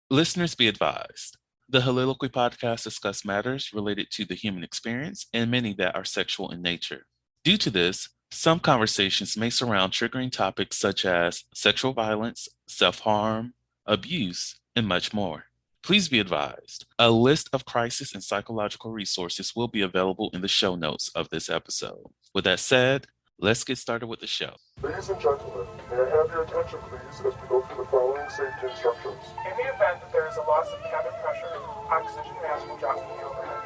Listeners be advised. The Soliloquy podcast discuss matters related to the human experience and many that are sexual in nature. Due to this, some conversations may surround triggering topics such as sexual violence, self-harm, abuse, and much more. Please be advised, a list of crisis and psychological resources will be available in the show notes of this episode. With that said, let's get started with the show. Ladies and gentlemen, may I have your attention please as we go through the following safety instructions. In the event that there is a loss of cabin pressure, oxygen mask will drop from the overhead.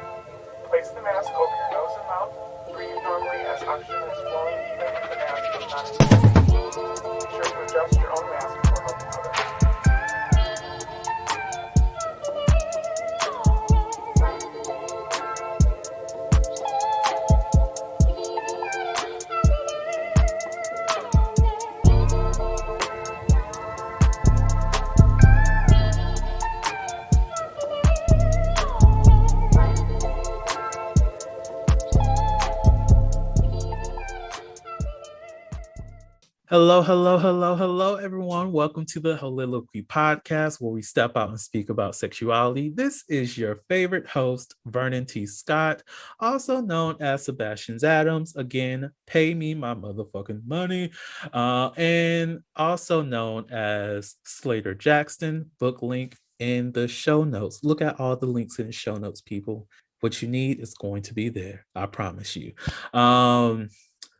Place the mask over your nose and mouth. Breathe normally as oxygen is flowing even if the mask is not inflated. Be sure to adjust your own mask before helping others. Hello, everyone. Welcome to the Soliloquy podcast, where we step out and speak about sexuality. This is your favorite host, Vernon T. Scott, also known as Sebastian Adams. Again, pay me my motherfucking money. And also known as Slaytor Jackson. Book link in the show notes. Look at all the links in the show notes, people. What you need is going to be there. I promise you.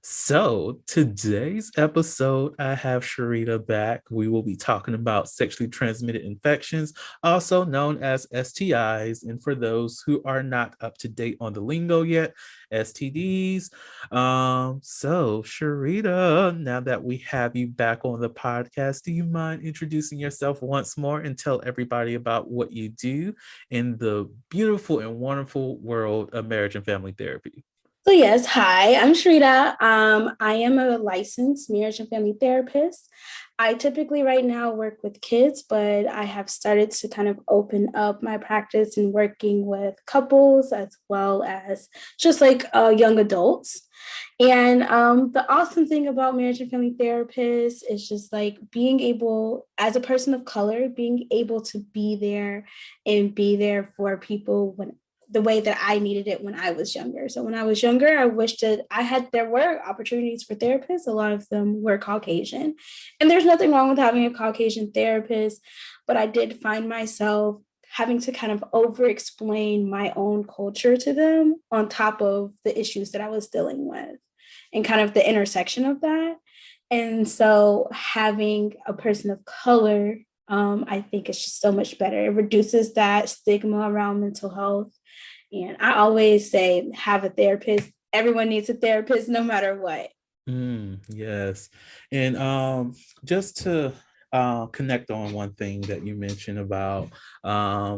So today's episode, I have Sharita back. We will be talking about sexually transmitted infections, also known as STIs. And for those who are not up to date on the lingo yet, STDs. So Sharita, now that we have you back on the podcast, do you mind introducing yourself once more and tell everybody about what you do in the beautiful and wonderful world of marriage and family therapy? So yes, hi, I'm Shrita. I am a licensed marriage and family therapist. I typically right now work with kids, but I have started to kind of open up my practice in working with couples as well as just like young adults. And the awesome thing about marriage and family therapists is just like being able, as a person of color, being able to be there and be there for people when the way that I needed it when I was younger. So when I was younger, I wished that there were opportunities for therapists. A lot of them were Caucasian. And there's nothing wrong with having a Caucasian therapist, but I did find myself having to kind of over-explain my own culture to them on top of the issues that I was dealing with and kind of the intersection of that. And so having a person of color, I think it's just so much better. It reduces that stigma around mental health. And I always say, have a therapist. Everyone needs a therapist, no matter what. Yes. And just to connect on one thing that you mentioned about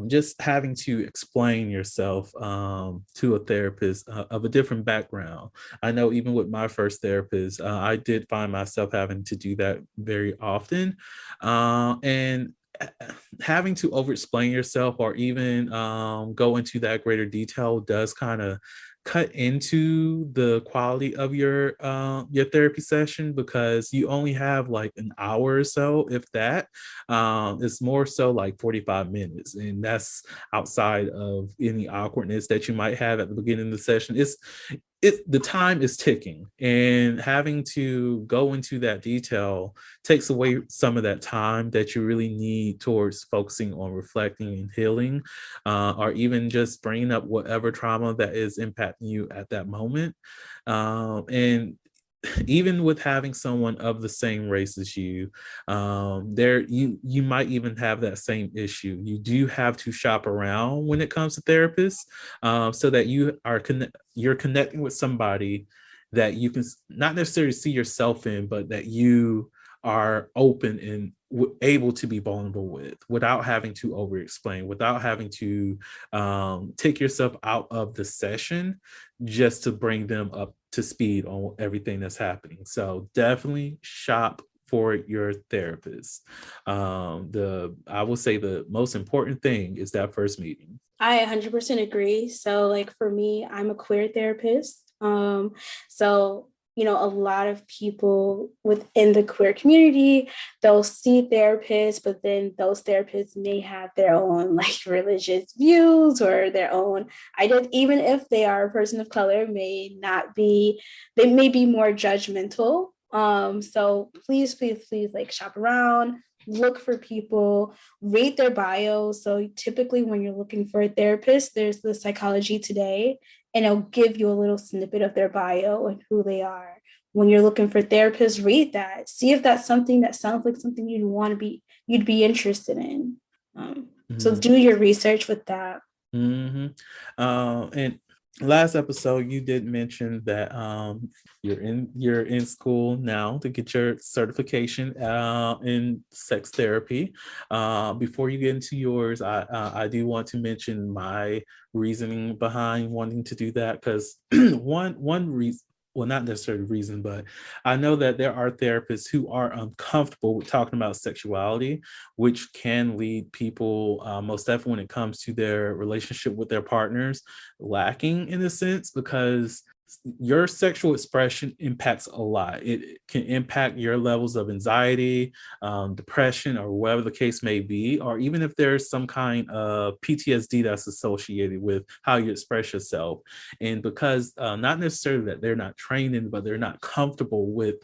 just having to explain yourself to a therapist of a different background. I know even with my first therapist, I did find myself having to do that very often. And having to over-explain yourself or even go into that greater detail does kind of cut into the quality of your therapy session, because you only have like an hour or so, if that. It's more so like 45 minutes, and that's outside of any awkwardness that you might have at the beginning of the session. The time is ticking, and having to go into that detail takes away some of that time that you really need towards focusing on reflecting and healing, or even just bringing up whatever trauma that is impacting you at that moment. And even with having someone of the same race as you, you might even have that same issue. You do have to shop around when it comes to therapists, so that you're connecting with somebody that you can not necessarily see yourself in, but that you are open and able to be vulnerable with, without having to over explain, without having to take yourself out of the session just to bring them up to speed on everything that's happening. So definitely shop for your therapist. I will say the most important thing is that first meeting. I 100% agree. So like for me, I'm a queer therapist. So a lot of people within the queer community, they'll see therapists, but then those therapists may have their own like religious views or their own ideas, even if they are a person of color, they may be more judgmental. So please, please, please, like, shop around, look for people, read their bios. So typically when you're looking for a therapist, there's the Psychology Today, and it'll give you a little snippet of their bio and who they are. When you're looking for therapists, read that. See if that's something that sounds like something you'd be interested in. So do your research with that. And last episode, you did mention that you're in school now to get your certification in sex therapy. Before you get into yours, I do want to mention my reasoning behind wanting to do that, because one reason. Well, not necessarily reason, but I know that there are therapists who are uncomfortable with talking about sexuality, which can lead people, most definitely when it comes to their relationship with their partners, lacking in a sense, because your sexual expression impacts a lot. It can impact your levels of anxiety, depression, or whatever the case may be, or even if there's some kind of PTSD that's associated with how you express yourself. And because not necessarily that they're not trained in, but they're not comfortable with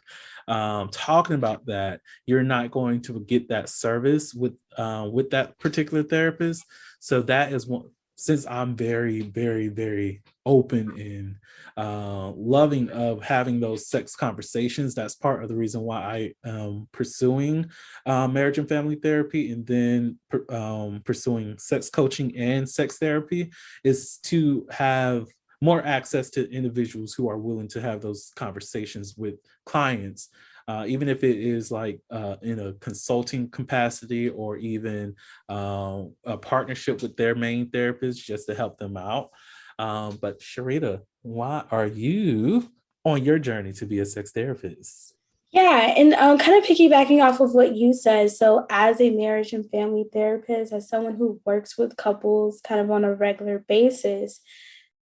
talking about that, you're not going to get that service with that particular therapist. So that is one. Since I'm very, very, very open and loving of having those sex conversations, that's part of the reason why I am pursuing marriage and family therapy, and then pursuing sex coaching and sex therapy, is to have more access to individuals who are willing to have those conversations with clients. Even if it is like in a consulting capacity, or even a partnership with their main therapist, just to help them out. But Sharita, why are you on your journey to be a sex therapist? Yeah, and kind of piggybacking off of what you said. So as a marriage and family therapist, as someone who works with couples kind of on a regular basis,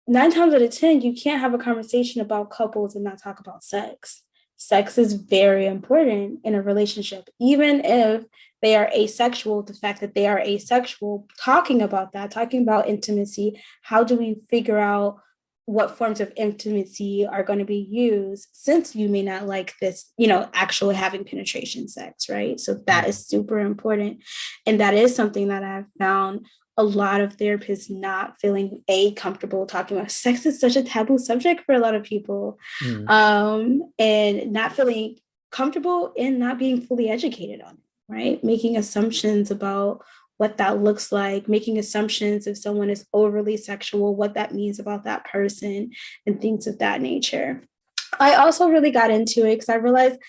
9 times out of 10, you can't have a conversation about couples and not talk about sex. Sex is very important in a relationship, even if they are asexual. The fact that they are asexual, talking about that, talking about intimacy, how do we figure out what forms of intimacy are going to be used, since you may not like this, actually having penetration sex, right? So that is super important. And that is something that I've found a lot of therapists not feeling comfortable talking about. Sex is such a taboo subject for a lot of people, and not feeling comfortable and not being fully educated on it, right? Making assumptions about what that looks like, making assumptions if someone is overly sexual, what that means about that person, and things of that nature. I also really got into it because I realized,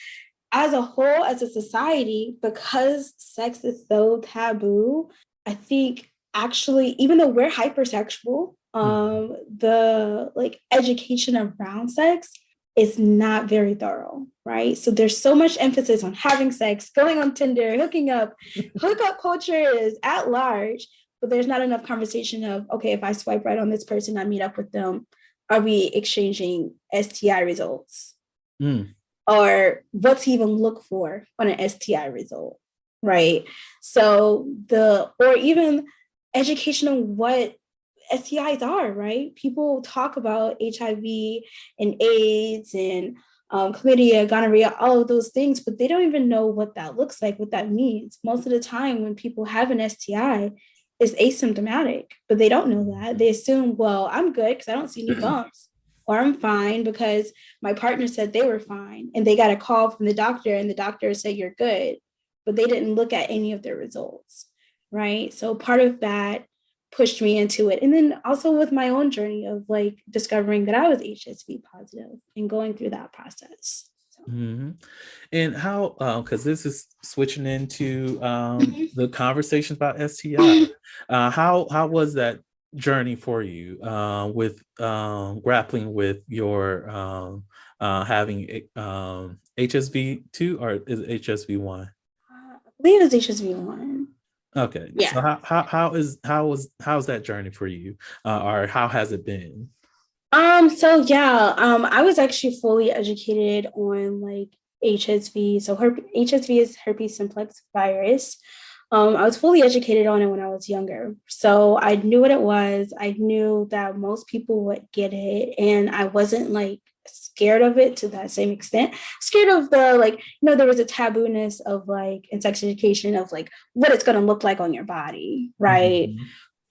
as a whole, as a society, because sex is so taboo, I think actually, even though we're hypersexual, the education around sex is not very thorough, right? So there's so much emphasis on having sex, going on Tinder, hooking up. Hookup culture is at large, but there's not enough conversation of, okay, if I swipe right on this person, I meet up with them, are we exchanging STI results? Or what to even look for on an STI result, right? So or even education on what STIs are, right? People talk about HIV and AIDS and chlamydia, gonorrhea, all of those things, but they don't even know what that looks like, what that means. Most of the time when people have an STI, it's asymptomatic, but they don't know that. They assume, well, I'm good because I don't see any bumps, or I'm fine because my partner said they were fine, and they got a call from the doctor and the doctor said you're good, but they didn't look at any of their results, right? So part of that pushed me into it. And then also with my own journey of discovering that I was HSV positive and going through that process. And how, because this is switching into the conversations about STI, how was that journey for you with grappling with your having HSV2, or is it HSV1? I believe it's HSV1. Okay. Yeah. So how's that journey for you, or how has it been? I was actually fully educated on like HSV. So HSV is herpes simplex virus. I was fully educated on it when I was younger. So I knew what it was. I knew that most people would get it. And I wasn't like scared of it to that same extent. Scared of the like, there was a tabooness of like in sex education of like what it's gonna look like on your body, right? Mhm.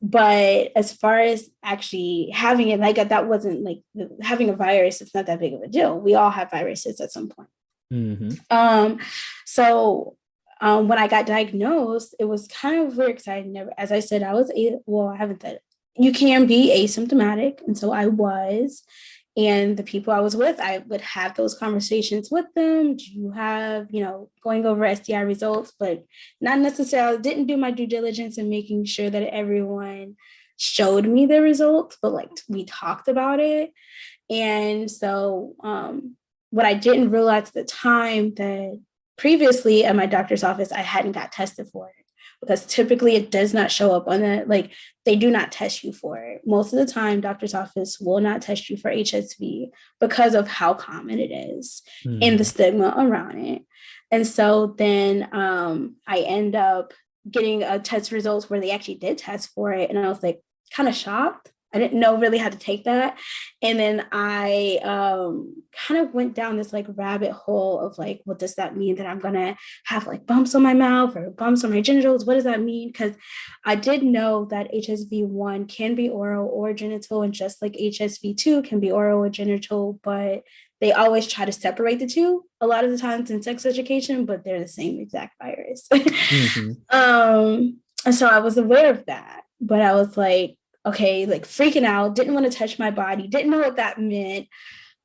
But as far as actually having it, like that wasn't like having a virus, it's not that big of a deal. We all have viruses at some point. Mhm. Um, when I got diagnosed, it was kind of very exciting. As I said, I haven't said it. You can be asymptomatic. And so I was. And the people I was with, I would have those conversations with them. Do you have, going over STI results, but not necessarily, didn't do my due diligence in making sure that everyone showed me the results, but like we talked about it. And so what I didn't realize at the time that previously at my doctor's office, I hadn't got tested for it because typically it does not show up on the, like they do not test you for it. Most of the time, doctor's office will not test you for HSV because of how common it is and the Mhm. stigma around it. And so then I end up getting a test results where they actually did test for it. And I was like kind of shocked. I didn't know really how to take that. And then I kind of went down this like rabbit hole of like, what does that mean that I'm going to have like bumps on my mouth or bumps on my genitals? What does that mean? Because I did know that HSV1 can be oral or genital, and just like HSV2 can be oral or genital, but they always try to separate the two a lot of the times in sex education, but they're the same exact virus. Mhm. And so I was aware of that, but I was like, okay, like freaking out, didn't want to touch my body, didn't know what that meant.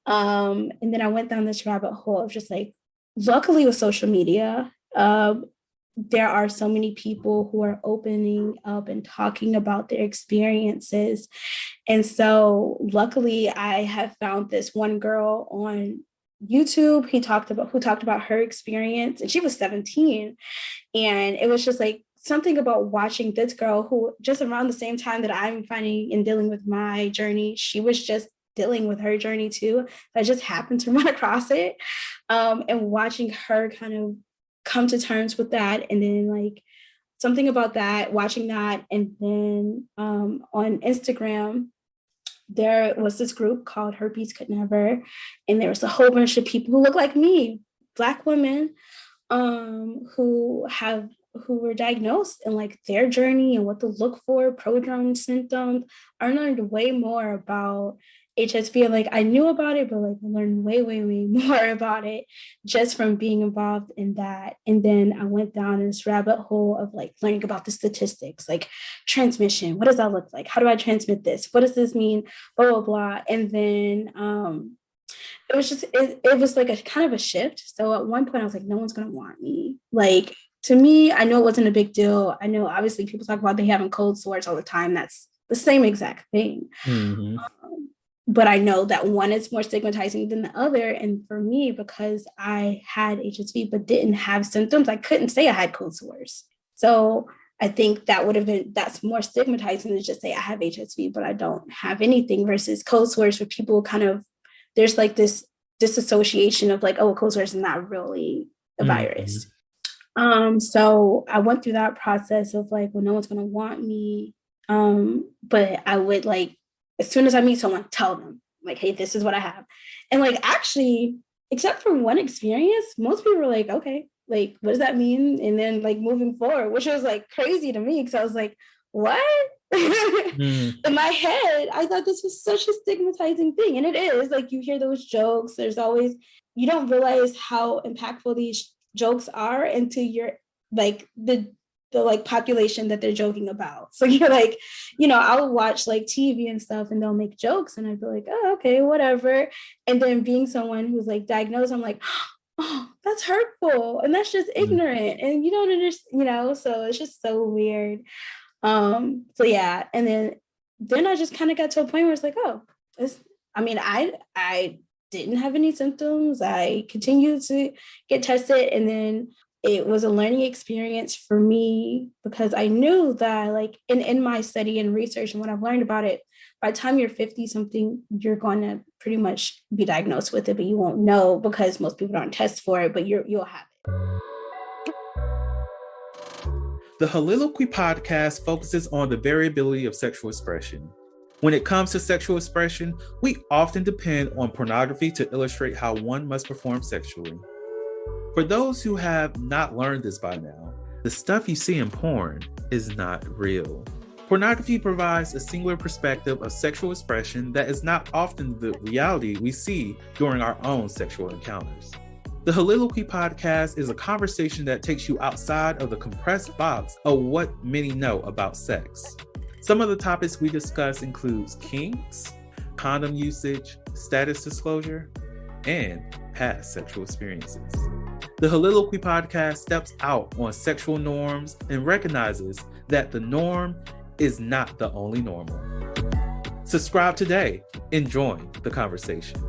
And then I went down this rabbit hole of just like, luckily with social media, there are so many people who are opening up and talking about their experiences. And so luckily I have found this one girl on YouTube. Who talked about her experience, and she was 17. And it was just like something about watching this girl who just around the same time that I'm finding and dealing with my journey, she was just dealing with her journey too. I just happened to run across it. And watching her kind of come to terms with that. And then like something about that, watching that. And then on Instagram, there was this group called Herpes Could Never. And there was a whole bunch of people who look like me, Black women, who were diagnosed and like their journey and what to look for, prodrome symptoms. I learned way more about HSV. Like I knew about it, but like I learned way, way, way more about it just from being involved in that. And then I went down this rabbit hole of like learning about the statistics, like transmission. What does that look like? How do I transmit this? What does this mean? Blah, blah, blah. And then it was like a kind of a shift. So at one point I was like, no one's gonna want me. Like to me, I know it wasn't a big deal. I know obviously people talk about they having cold sores all the time. That's the same exact thing. Mhm. But I know that one is more stigmatizing than the other. And for me, because I had HSV but didn't have symptoms, I couldn't say I had cold sores. So I think that's more stigmatizing than just say I have HSV, but I don't have anything, versus cold sores for people kind of, there's like this disassociation of like, oh, cold sores is not really a Mhm. virus. So I went through that process of like, well, no one's gonna want me. But I would like, as soon as I meet someone, tell them like, hey, this is what I have. And like actually, except for one experience, most people were like, okay, like what does that mean? And then like moving forward, which was like crazy to me because I was like, what? Mhm. In my head, I thought this was such a stigmatizing thing. And it is like you hear those jokes, there's always, you don't realize how impactful these jokes are into your like the like population that they're joking about. So you're like, I'll watch like TV and stuff and they'll make jokes and I'd be like, oh, okay, whatever. And then being someone who's like diagnosed, I'm like, oh, that's hurtful and that's just Mhm. ignorant and you don't understand, so it's just so weird. So yeah, and then I just kind of got to a point where it's like, oh, it's, I mean, I didn't have any symptoms. I continued to get tested, and then it was a learning experience for me because I knew that like in my study and research and what I've learned about it, by the time you're 50 something, you're going to pretty much be diagnosed with it, but you won't know because most people don't test for it, but you'll have it. The Soliloquy podcast focuses on the variability of sexual expression. When it comes to sexual expression, we often depend on pornography to illustrate how one must perform sexually. For those who have not learned this by now, the stuff you see in porn is not real. Pornography provides a singular perspective of sexual expression that is not often the reality we see during our own sexual encounters. The Soliloquy podcast is a conversation that takes you outside of the compressed box of what many know about sex. Some of the topics we discuss includes kinks, condom usage, status disclosure, and past sexual experiences. The Soliloquy podcast steps out on sexual norms and recognizes that the norm is not the only normal. Subscribe today and join the conversation.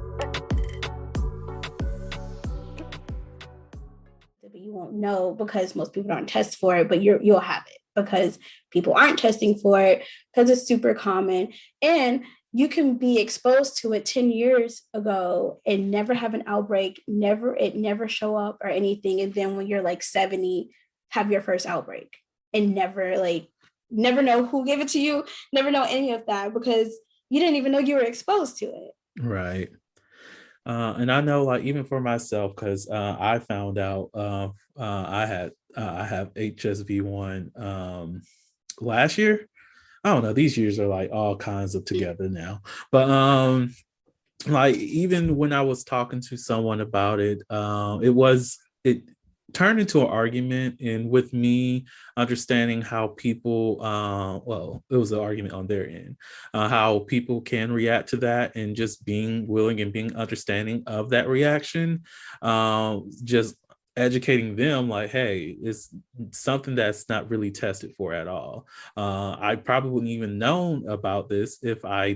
You won't know because most people don't test for it, but you'll have it because people aren't testing for it because it's super common. And you can be exposed to it 10 years ago and never have an outbreak, never show up or anything. And then when you're like 70, have your first outbreak and never know who gave it to you, never know any of that because you didn't even know you were exposed to it. Right. And I know, like, even for myself, because I found out I have HSV1 last year. I don't know. These years are like all kinds of together now. But like even when I was talking to someone about it, it turned into an argument, and with me understanding how people it was an argument on their end, how people can react to that, and just being willing and being understanding of that reaction, just educating them like, hey, it's something that's not really tested for at all. I probably wouldn't even known about this if I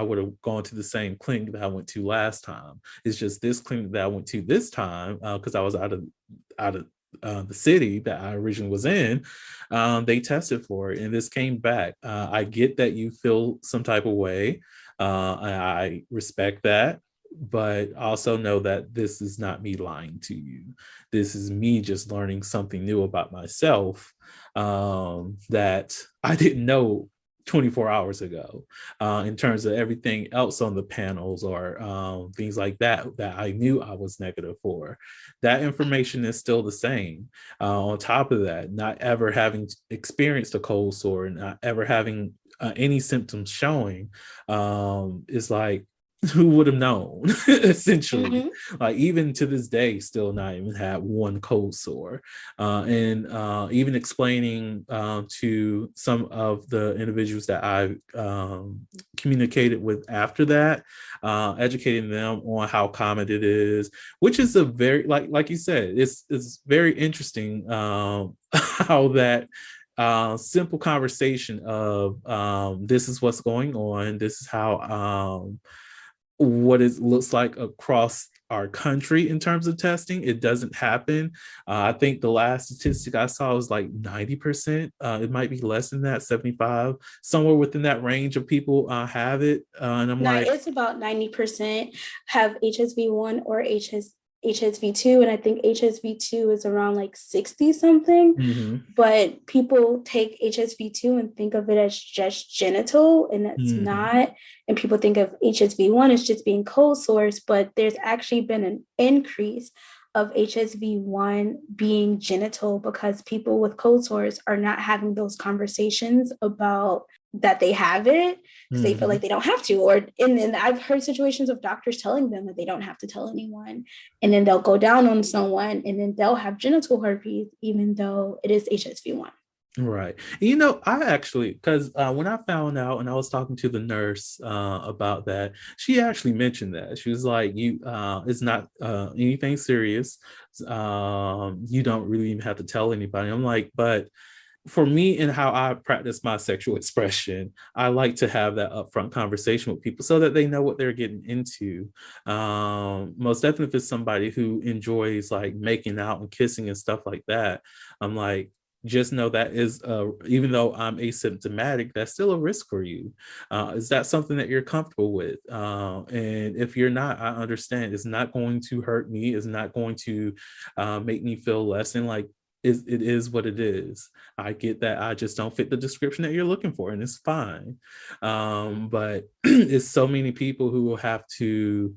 would have gone to the same clinic that I went to last time. It's just this clinic that I went to this time, because I was out of the city that I originally was in, they tested for it and this came back. I get that you feel some type of way. I respect that, but also know that this is not me lying to you. This is me just learning something new about myself that I didn't know 24 hours ago, in terms of everything else on the panels or things like that I knew I was negative for. That information is still the same. On top of that, not ever having experienced a cold sore, not ever having any symptoms showing, is like, who would have known? Essentially. Like, even to this day, still not even had one cold sore. And even explaining to some of the individuals that I communicated with after that, educating them on how common it is, which is a very, like you said, it's very interesting how that simple conversation of this is what's going on, this is how what it looks like across our country in terms of testing. It doesn't happen. I think the last statistic I saw was like 90%. It might be less than that, 75, somewhere within that range of people have it. And I'm like, it's about 90% have HSV1 or HSV2, and I think HSV2 is around like 60 something, but people take HSV2 and think of it as just genital, and that's not. And people think of HSV1 as just being cold sores, but there's actually been an increase of HSV1 being genital because people with cold sores are not having those conversations about that they have it because they feel like they don't have to, and then I've heard situations of doctors telling them that they don't have to tell anyone, and then they'll go down on someone and then they'll have genital herpes even though it is HSV1. Right. You know, I actually, because when I found out and I was talking to the nurse about that, she actually mentioned that. She was like, it's not anything serious. You don't really even have to tell anybody. I'm like, but for me and how I practice my sexual expression, I like to have that upfront conversation with people so that they know what they're getting into. Most definitely if it's somebody who enjoys like making out and kissing and stuff like that, I'm like, just know that is, even though I'm asymptomatic, that's still a risk for you. Is that something that you're comfortable with? And if you're not, I understand. It's not going to hurt me. It's not going to make me feel less than. Like, it is what it is. I get that I just don't fit the description that you're looking for, and it's fine. But it's so many people who will have to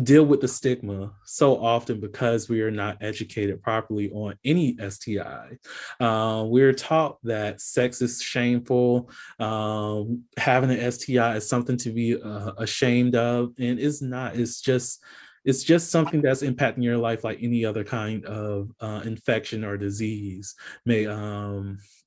deal with the stigma so often because we are not educated properly on any STI. We're taught that sex is shameful. Having an STI is something to be ashamed of, and it's not. It's just something that's impacting your life like any other kind of infection or disease may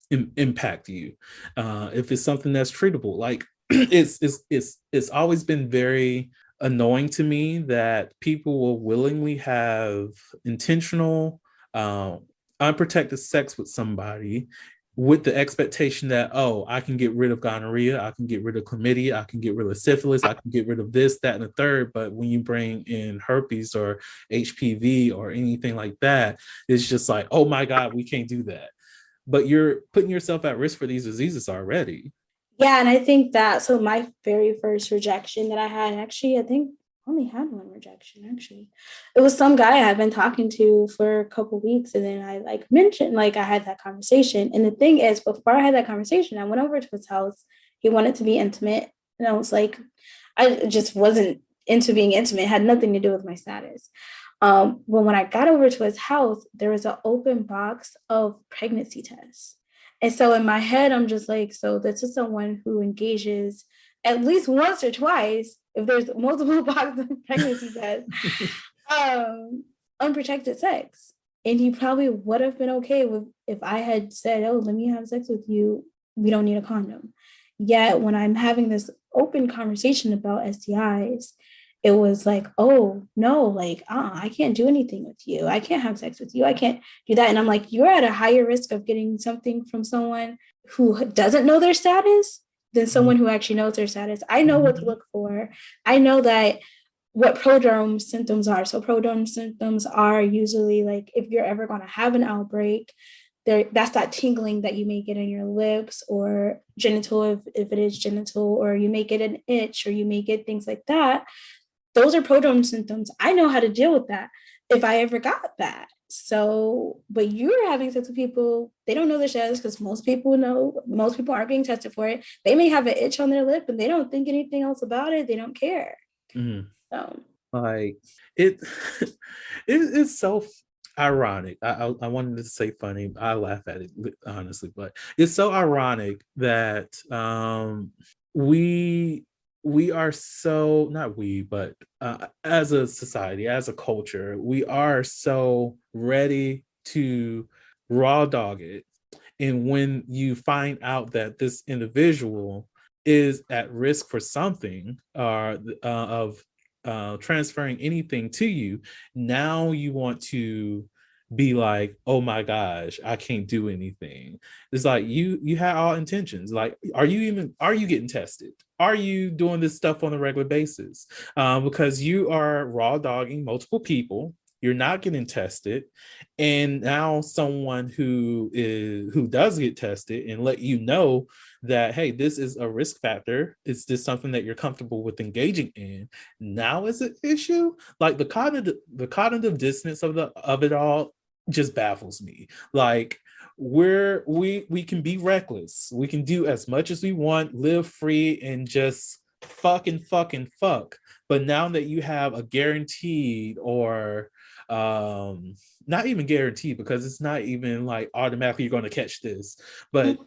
impact you. If it's something that's treatable, like it's always been very annoying to me that people will willingly have intentional unprotected sex with somebody with the expectation that, oh, I can get rid of gonorrhea, I can get rid of chlamydia, I can get rid of syphilis, I can get rid of this, that, and the third. But when you bring in herpes or HPV or anything like that, it's just like, oh my God, we can't do that. But you're putting yourself at risk for these diseases already. Yeah, and I think that, so my very first rejection that I had, actually, I think I only had one rejection, actually. It was some guy I had been talking to for a couple of weeks, and then I like mentioned, like I had that conversation. And the thing is, before I had that conversation, I went over to his house. He wanted to be intimate. And I was like, I just wasn't into being intimate. It had nothing to do with my status. But when I got over to his house, there was an open box of pregnancy tests. And so in my head, I'm just like, so this is someone who engages at least once or twice, if there's multiple boxes of pregnancy tests, unprotected sex. And he probably would have been okay with if I had said, oh, let me have sex with you. We don't need a condom. Yet when I'm having this open conversation about STIs, it was like, oh, no, like, I can't do anything with you. I can't have sex with you. I can't do that. And I'm like, you're at a higher risk of getting something from someone who doesn't know their status than someone who actually knows their status. I know what to look for. I know that what prodrome symptoms are. So prodrome symptoms are usually like if you're ever going to have an outbreak, that's that tingling that you may get in your lips or genital, if it is genital, or you may get an itch, or you may get things like that. Those are prodrome symptoms. I know how to deal with that if I ever got that. So, but you're having sex with people, they don't know their status because most people aren't being tested for it. They may have an itch on their lip and they don't think anything else about it. They don't care. Mm-hmm. So, like it's so ironic. I wanted to say funny. I laugh at it honestly, but it's so ironic that we are so, not we, but as a society, as a culture, we are so ready to raw dog it. And when you find out that this individual is at risk for something of transferring anything to you, now you want to be like, oh my gosh, I can't do anything. It's like you had all intentions. Like, are you getting tested? Are you doing this stuff on a regular basis? Because you are raw dogging multiple people, you're not getting tested, and now someone who does get tested and let you know that, hey, this is a risk factor, is this something that you're comfortable with engaging in, now is an issue. Like the cognitive dissonance of it all just baffles me. Like, we can be reckless, we can do as much as we want, live free, and just fuck. But now that you have a guaranteed, or not even guaranteed, because it's not even like automatically you're going to catch this, but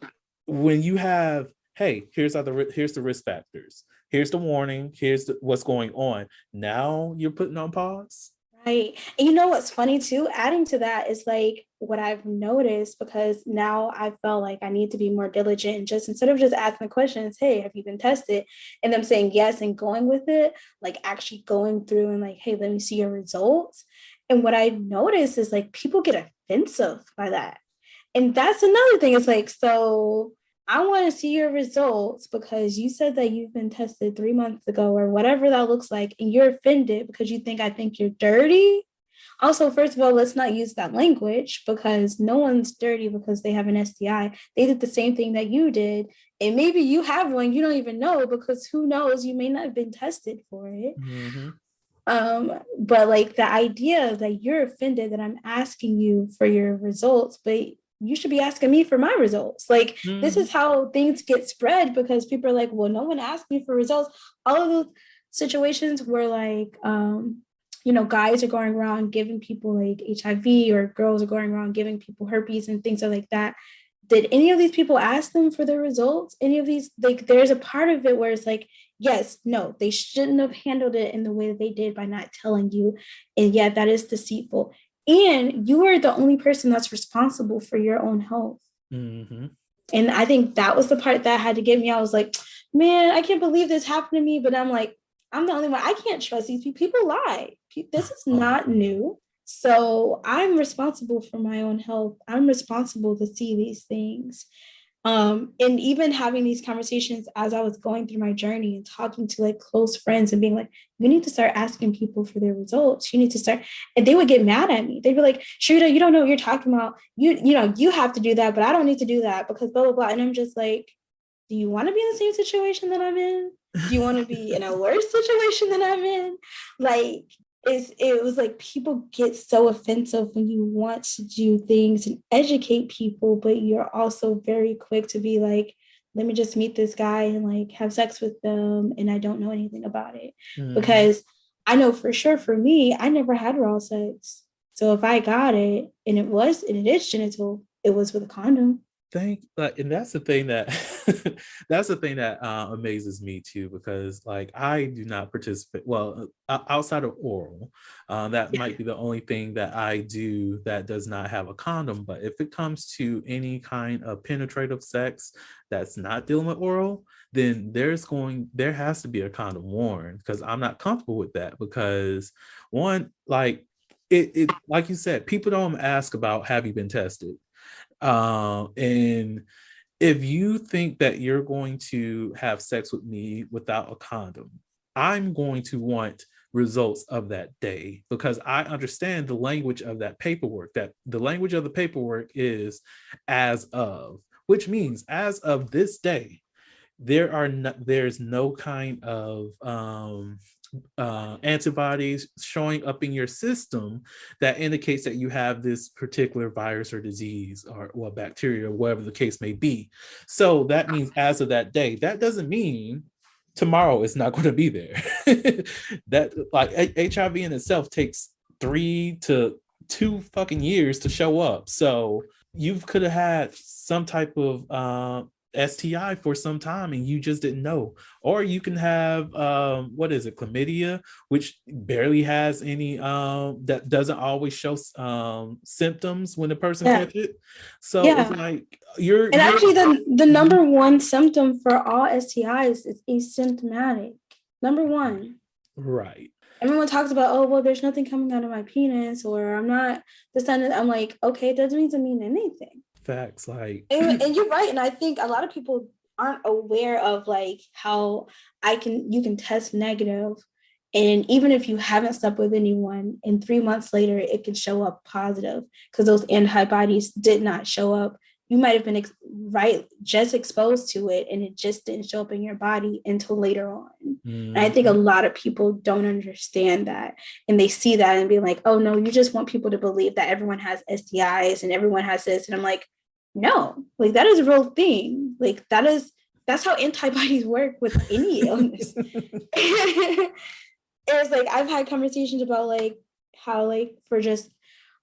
when you have, hey, here's the risk factors, here's the warning, here's what's going on, now you're putting on pause. right. And you know what's funny too? Adding to that is like what I've noticed, because now I felt like I need to be more diligent and just, instead of just asking the questions, hey, have you been tested? And them saying yes and going with it, like actually going through and like, hey, let me see your results. And what I noticed is like people get offensive by that. And that's another thing. It's like, so I want to see your results because you said that you've been tested 3 months ago or whatever that looks like, and you're offended because you think I think you're dirty. Also, first of all, let's not use that language because no one's dirty because they have an STI. They did the same thing that you did. And maybe you have one, you don't even know, because who knows, you may not have been tested for it. Mm-hmm. But like the idea that you're offended that I'm asking you for your results, but you should be asking me for my results. Like, this is how things get spread, because people are like, well, no one asked me for results. All of those situations where like, guys are going around giving people like HIV, or girls are going around giving people herpes and things like that. Did any of these people ask them for their results? Any of these, like, there's a part of it where it's like, yes, no, they shouldn't have handled it in the way that they did by not telling you. And yeah, that is deceitful. And you are the only person that's responsible for your own health. Mm-hmm. And I think that was the part that had to get me. I was like, man, I can't believe this happened to me. But I'm like, I'm the only one. I can't trust these people. People lie. This is not new. So I'm responsible for my own health. I'm responsible to see these things. And even having these conversations as I was going through my journey and talking to like close friends and being like, you need to start asking people for their results. You need to start, and they would get mad at me. They'd be like, Sharita, you don't know what you're talking about. You have to do that, but I don't need to do that because blah, blah, blah. And I'm just like, do you want to be in the same situation that I'm in? Do you want to be in a worse situation than I'm in? Like, it was like people get so offensive when you want to do things and educate people, but you're also very quick to be like, let me just meet this guy and like have sex with them, and I don't know anything about it. Because I know for sure for me, I never had raw sex. So if I got it and it is genital, it was with a condom. And that's the thing that amazes me too, because like I do not participate outside of oral. That might be the only thing that I do that does not have a condom. But if it comes to any kind of penetrative sex that's not dealing with oral, then there has to be a condom worn, because I'm not comfortable with that. Because one, like it like you said, people don't ask about, have you been tested? And if you think that you're going to have sex with me without a condom, I'm going to want results of that day, because I understand the language of that paperwork. That the language of the paperwork is as of, which means as of this day, there's no kind of antibodies showing up in your system that indicates that you have this particular virus or disease or bacteria or whatever the case may be. So that means as of that day. That doesn't mean tomorrow it's not going to be there. That, like, HIV in itself takes 3 to 2 fucking years to show up. So you could have had some type of STI for some time and you just didn't know. Or you can have chlamydia, which barely has any that doesn't always show symptoms when the person catch it. So it's like actually the number one symptom for all STIs is asymptomatic. Number one. Right. Everyone talks about, oh, well, there's nothing coming out of my penis, or I'm not the son. I'm like, okay, it doesn't mean anything. Facts, like, and you're right. And I think a lot of people aren't aware of like how you can test negative, and even if you haven't slept with anyone, and 3 months later it can show up positive because those antibodies did not show up. You might have been just exposed to it, and it just didn't show up in your body until later on. And I think a lot of people don't understand that, and they see that and be like, oh no, you just want people to believe that everyone has STIs and everyone has this. And I'm like, no, like that is a real thing. Like that's how antibodies work with any illness. It's like I've had conversations about like how like for just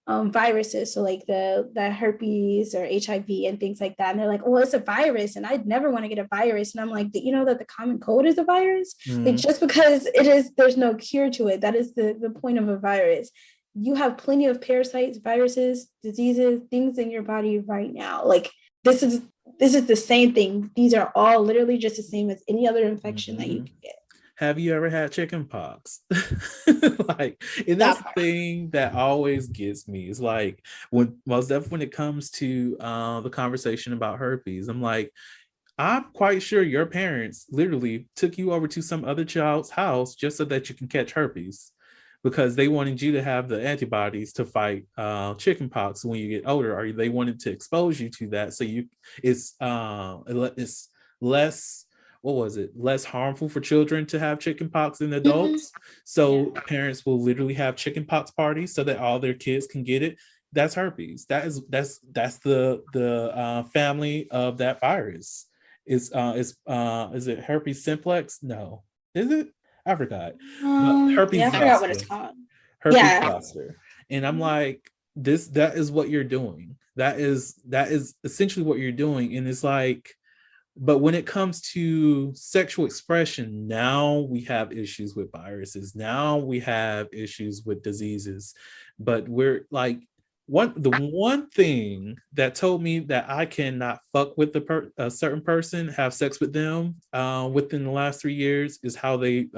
viruses, so like the herpes or HIV and things like that, and they're like, well, it's a virus and I'd never want to get a virus. And I'm like, you know that the common cold is a virus? Like, just because it is, there's no cure to it. That is the point of a virus. You have plenty of parasites, viruses, diseases, things in your body right now. Like this is the same thing. These are all literally just the same as any other infection that you can get. Have you ever had chicken pox? Like, and that's the thing that always gets me. It's like when it comes to the conversation about herpes, I'm like, I'm quite sure your parents literally took you over to some other child's house just so that you can catch herpes. because they wanted you to have the antibodies to fight chickenpox when you get older, or they wanted to expose you to that, so it's less, what was it, less harmful for children to have chickenpox than adults. So parents will literally have chickenpox parties so that all their kids can get it. That's herpes. That's the family of that virus. Is it herpes simplex? No, is it? I forgot. But herpes I forgot what it's zoster. called. Herpes zoster. And I'm like, that is what you're doing. That is essentially what you're doing. And it's like, but when it comes to sexual expression, now we have issues with viruses. Now we have issues with diseases. But we're like, the one thing that told me that I cannot fuck with a certain person, have sex with them within the last 3 years, is how they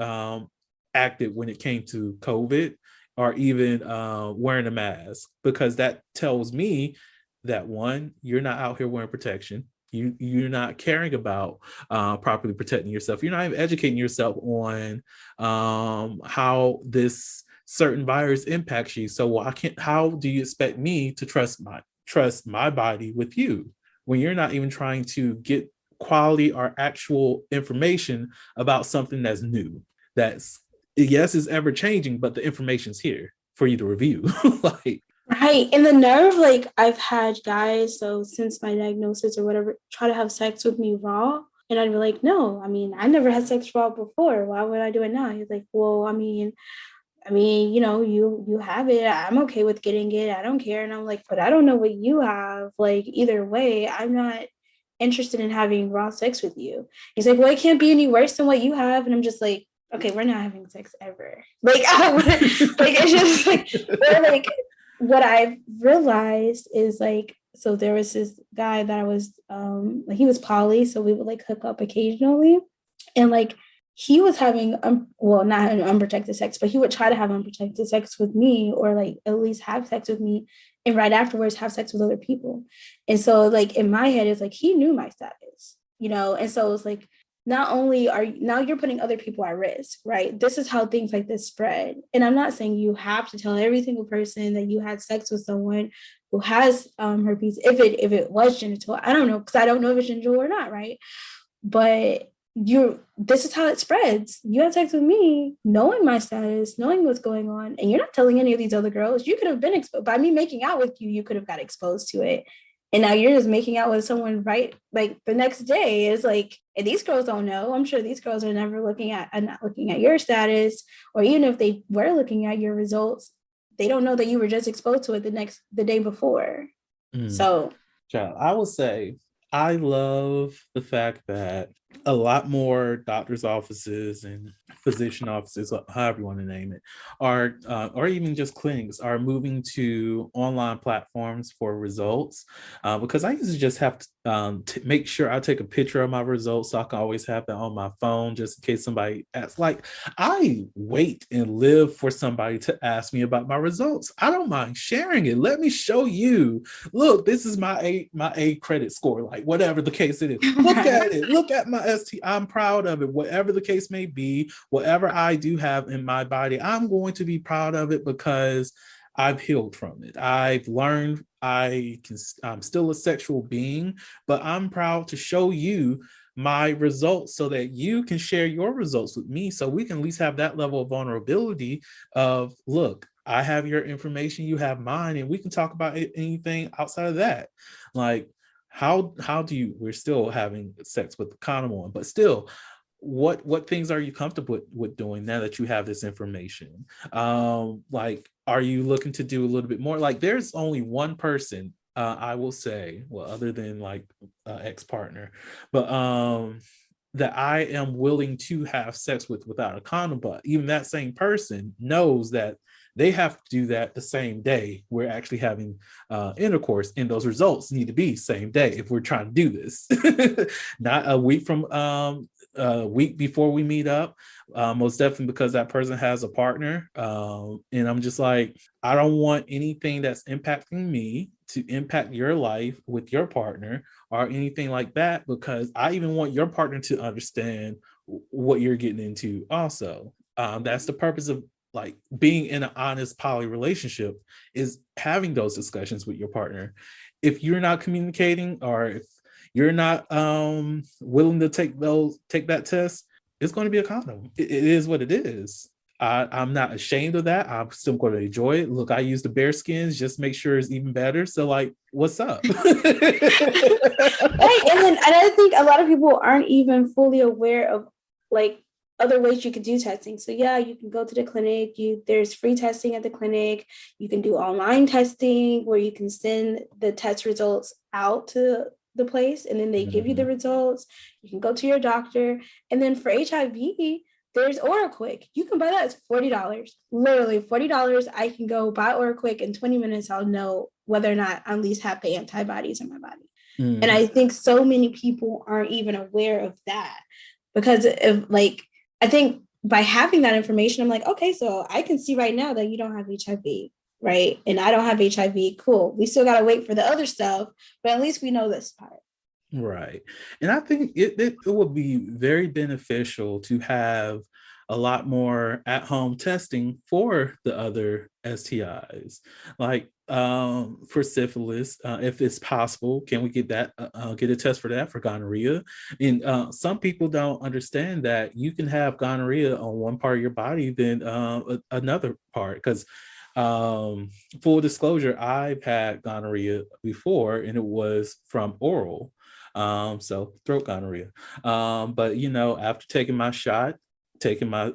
acted when it came to COVID, or even wearing a mask, because that tells me that, one, you're not out here wearing protection. You're not caring about properly protecting yourself. You're not even educating yourself on how this certain virus impacts you. So how do you expect me to trust my body with you when you're not even trying to get quality or actual information about something that's new, that's, yes, is ever changing, but the information's here for you to review. Like, right. And the nerve, like, I've had guys, so since my diagnosis or whatever, try to have sex with me raw. And I'd be like, no, I mean, I never had sex raw before. Why would I do it now? He's like, well, I mean, you know, you have it. I'm okay with getting it. I don't care. And I'm like, but I don't know what you have. Like, either way, I'm not interested in having raw sex with you. He's like, well, it can't be any worse than what you have. And I'm just like, okay, we're not having sex ever. Like, like, it's just like, like, what I've realized is, like, so there was this guy that I was, like, he was poly, so we would like hook up occasionally. And like, he was having, well, not having unprotected sex, but he would try to have unprotected sex with me, or like at least have sex with me, and right afterwards have sex with other people. And so, like, in my head, it's like, he knew my status, you know? And so it's like, not only now you're putting other people at risk, right? This is how things like this spread. And I'm not saying you have to tell every single person that you had sex with someone who has herpes, if it was genital. I don't know, because I don't know if it's genital or not, right? But this is how it spreads. You had sex with me, knowing my status, knowing what's going on, and you're not telling any of these other girls. You could have been exposed by me making out with you. You could have got exposed to it, and now you're just making out with someone right like the next day. It's like, and these girls don't know. I'm sure these girls are not looking at your status, or even if they were looking at your results, they don't know that you were just exposed to it the day before. So, child, I will say, I love the fact that a lot more doctors' offices and physician offices, however you want to name it, are, or even just clinics, are moving to online platforms for results. Because I used to just have to make sure I take a picture of my results, so I can always have that on my phone, just in case somebody asks. Like, I wait and live for somebody to ask me about my results. I don't mind sharing it. Let me show you. Look, this is my A credit score. Like, whatever the case it is, look at it. Look at my ST. I'm proud of it. Whatever the case may be, whatever I do have in my body, I'm going to be proud of it, because I've healed from it. I've learned I'm still a sexual being, but I'm proud to show you my results so that you can share your results with me, so we can at least have that level of vulnerability of, look, I have your information, you have mine, and we can talk about anything outside of that. Like, how do you, we're still having sex with the condom on, but still, what things are you comfortable with doing now that you have this information? Like, are you looking to do a little bit more? Like, there's only one person, I will say, well, other than like ex-partner, but that I am willing to have sex with without a condom, but even that same person knows that they have to do that the same day we're actually having intercourse, and those results need to be same day if we're trying to do this. Not a week from a week before we meet up, most definitely, because that person has a partner. And I'm just like, I don't want anything that's impacting me to impact your life with your partner or anything like that, because I even want your partner to understand what you're getting into also. That's the purpose of like being in an honest poly relationship is having those discussions with your partner. If you're not communicating, or if you're not willing to take that test, it's going to be a condom. It is what it is. I'm not ashamed of that. I'm still going to enjoy it. Look, I use the bear skins, just make sure it's even better. So, like, what's up? Right. And I think a lot of people aren't even fully aware of like other ways you could do testing. So yeah, you can go to the clinic. There's free testing at the clinic. You can do online testing where you can send the test results out to the place and then they give you the results. You can go to your doctor. And then for HIV, there's OraQuick. You can buy that. It's $40. Literally $40. I can go buy OraQuick in 20 minutes. I'll know whether or not I at least have the antibodies in my body. And I think so many people aren't even aware of that because of like, I think by having that information, I'm like, okay, so I can see right now that you don't have HIV, right? And I don't have HIV. Cool. We still got to wait for the other stuff, but at least we know this part. Right. And I think it would be very beneficial to have a lot more at-home testing for the other STIs. Like for syphilis, if it's possible, can we get that get a test for that, for gonorrhea? And some people don't understand that you can have gonorrhea on one part of your body than another part, because full disclosure, I've had gonorrhea before and it was from oral. So throat gonorrhea. But after taking my shot, taking my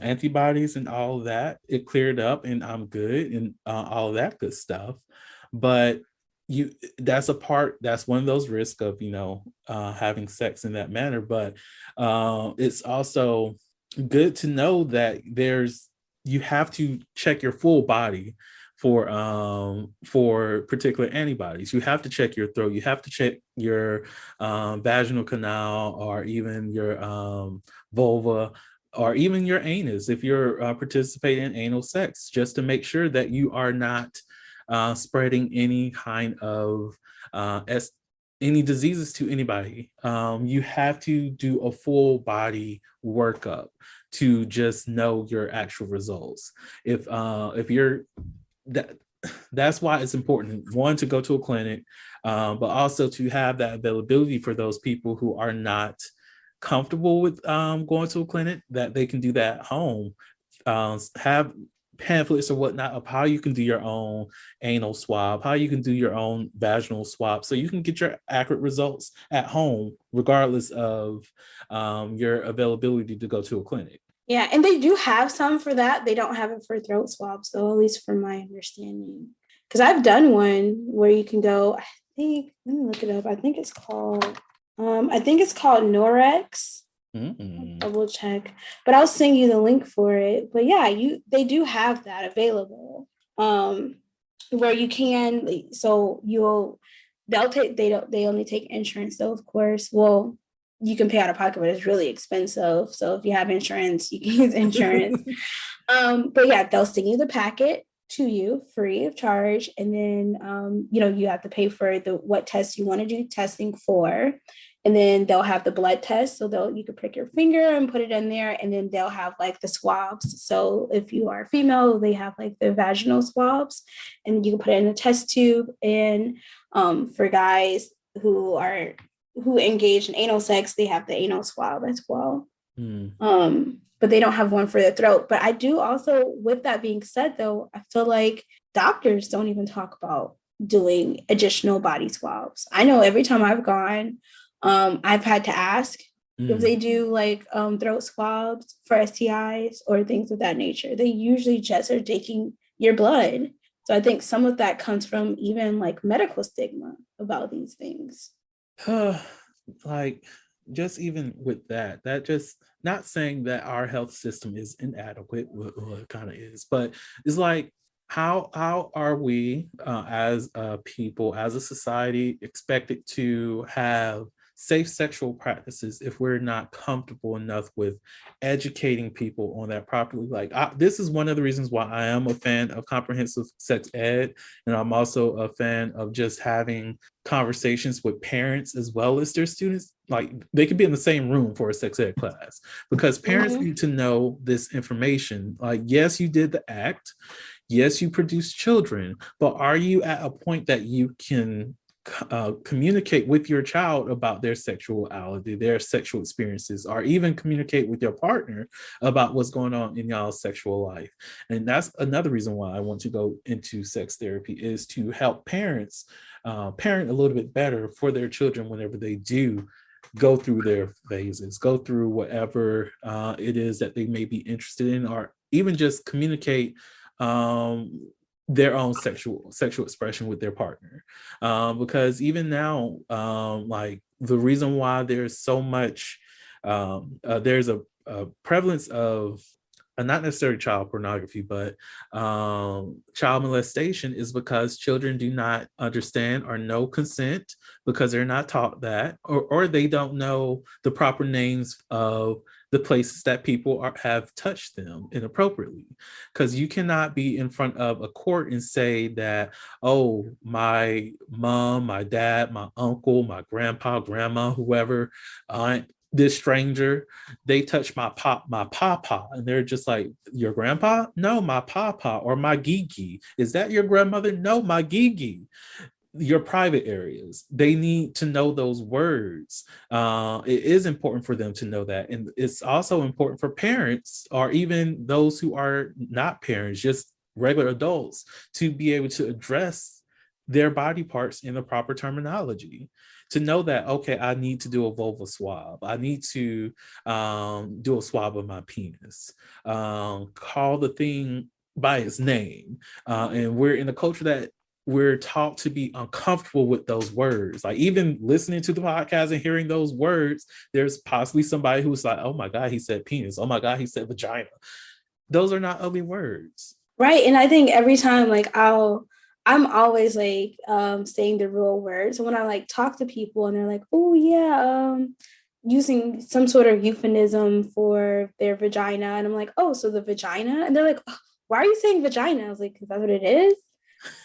antibodies and all of that, it cleared up and I'm good and all of that good stuff. But that's one of those risks of having sex in that manner. But it's also good to know that you have to check your full body for particular antibodies. You have to check your throat. You have to check your vaginal canal, or even your vulva, or even your anus if you're participating in anal sex, just to make sure that you are not spreading any kind of any diseases to anybody. You have to do a full body workup to just know your actual results. If you're that's why it's important, one, to go to a clinic, but also to have that availability for those people who are not comfortable with going to a clinic, that they can do that at home. Have pamphlets or whatnot of how you can do your own anal swab, how you can do your own vaginal swab, so you can get your accurate results at home, regardless of your availability to go to a clinic. Yeah, and they do have some for that. They don't have it for throat swabs, though, at least from my understanding. Because I've done one where you can go, let me look it up. I think it's called Norex. Double check. But I'll send you the link for it. But yeah, they do have that available. Where you can, so they only take insurance though, of course. Well, you can pay out of pocket, but it's really expensive. So if you have insurance, you can use insurance. But yeah, they'll send you the packet to you free of charge. And then, you have to pay for what test you want to do testing for. And then they'll have the blood test. So you could prick your finger and put it in there. And then they'll have like the swabs. So if you are female, they have like the vaginal swabs and you can put it in a test tube. And for guys who engage in anal sex, they have the anal swab as well. But they don't have one for the throat. But I do also, with that being said, though, I feel like doctors don't even talk about doing additional body swabs. I know every time I've gone, I've had to ask if they do like throat swabs for STIs or things of that nature. They usually just are taking your blood. So I think some of that comes from even like medical stigma about these things. Like, just even with that just not saying that our health system is inadequate, well, it kind of is, but it's like, how are we as a people, as a society, expected to have safe sexual practices if we're not comfortable enough with educating people on that properly. Like this is one of the reasons why I am a fan of comprehensive sex ed, and I'm also a fan of just having conversations with parents as well as their students. Like they could be in the same room for a sex ed class, because parents need to know this information. Like, yes, you did the act, yes, you produced children, but are you at a point that you can communicate with your child about their sexuality, their sexual experiences, or even communicate with your partner about what's going on in y'all's sexual life? And that's another reason why I want to go into sex therapy, is to help parents parent a little bit better for their children whenever they do go through their phases, go through whatever it is that they may be interested in, or even just communicate their own sexual expression with their partner. Because even now, like the reason why there's so much, there's a prevalence of not necessarily child pornography, but child molestation, is because children do not understand or know consent, because they're not taught that, or they don't know the proper names of the places that people have touched them inappropriately. Because you cannot be in front of a court and say that, oh, my mom, my dad, my uncle, my grandpa, grandma, whoever, aunt, this stranger, they touch my papa, and they're just like, your grandpa? No, my papa. Or my gigi. Is that your grandmother? No, my gigi. Your private areas, they need to know those words. It is important for them to know that, and it's also important for parents, or even those who are not parents, just regular adults, to be able to address their body parts in the proper terminology, to know that, okay, I need to do a vulva swab, I need to do a swab of my penis, call the thing by its name. And we're in a culture that we're taught to be uncomfortable with those words. Like even listening to the podcast and hearing those words, there's possibly somebody who's like, oh my God, he said penis. Oh my God, he said vagina. Those are not ugly words. Right. And I think every time, like I'm always like saying the real words. So when I like talk to people and they're like, oh yeah, using some sort of euphemism for their vagina. And I'm like, oh, so the vagina? And they're like, oh, why are you saying vagina? I was like, because that's what it is.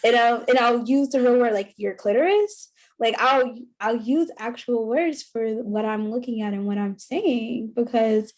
And I'll use the real word, like your clitoris. Like I'll use actual words for what I'm looking at and what I'm saying, because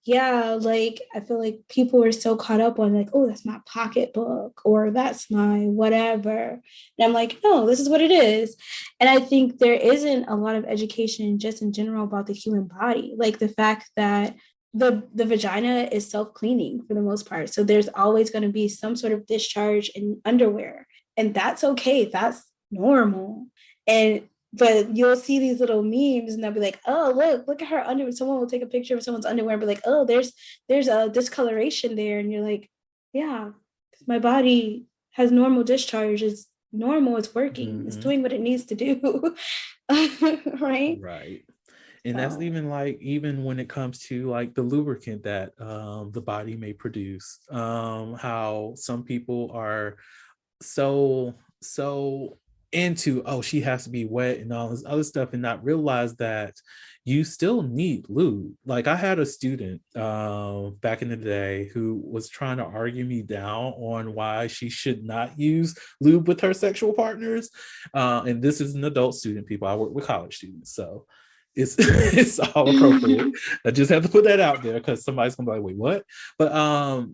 yeah, like I feel like people are so caught up on like, oh, that's my pocketbook, or that's my whatever. And I'm like, no, this is what it is. And I think there isn't a lot of education just in general about the human body. Like the fact that the vagina is self-cleaning for the most part. So there's always going to be some sort of discharge in underwear. And that's okay. That's normal. But you'll see these little memes and they'll be like, oh, look at her underwear. Someone will take a picture of someone's underwear and be like, oh, there's a discoloration there. And you're like, yeah, my body has normal discharge. It's normal. It's working. It's doing what it needs to do. Right? Right. And that's even when it comes to like the lubricant that the body may produce, how some people are so into, oh, she has to be wet and all this other stuff, and not realize that you still need lube. Like I had a student back in the day who was trying to argue me down on why she should not use lube with her sexual partners. And this is an adult student, people. I work with college students, so it's all appropriate. I just have to put that out there because somebody's gonna be like, wait, what? But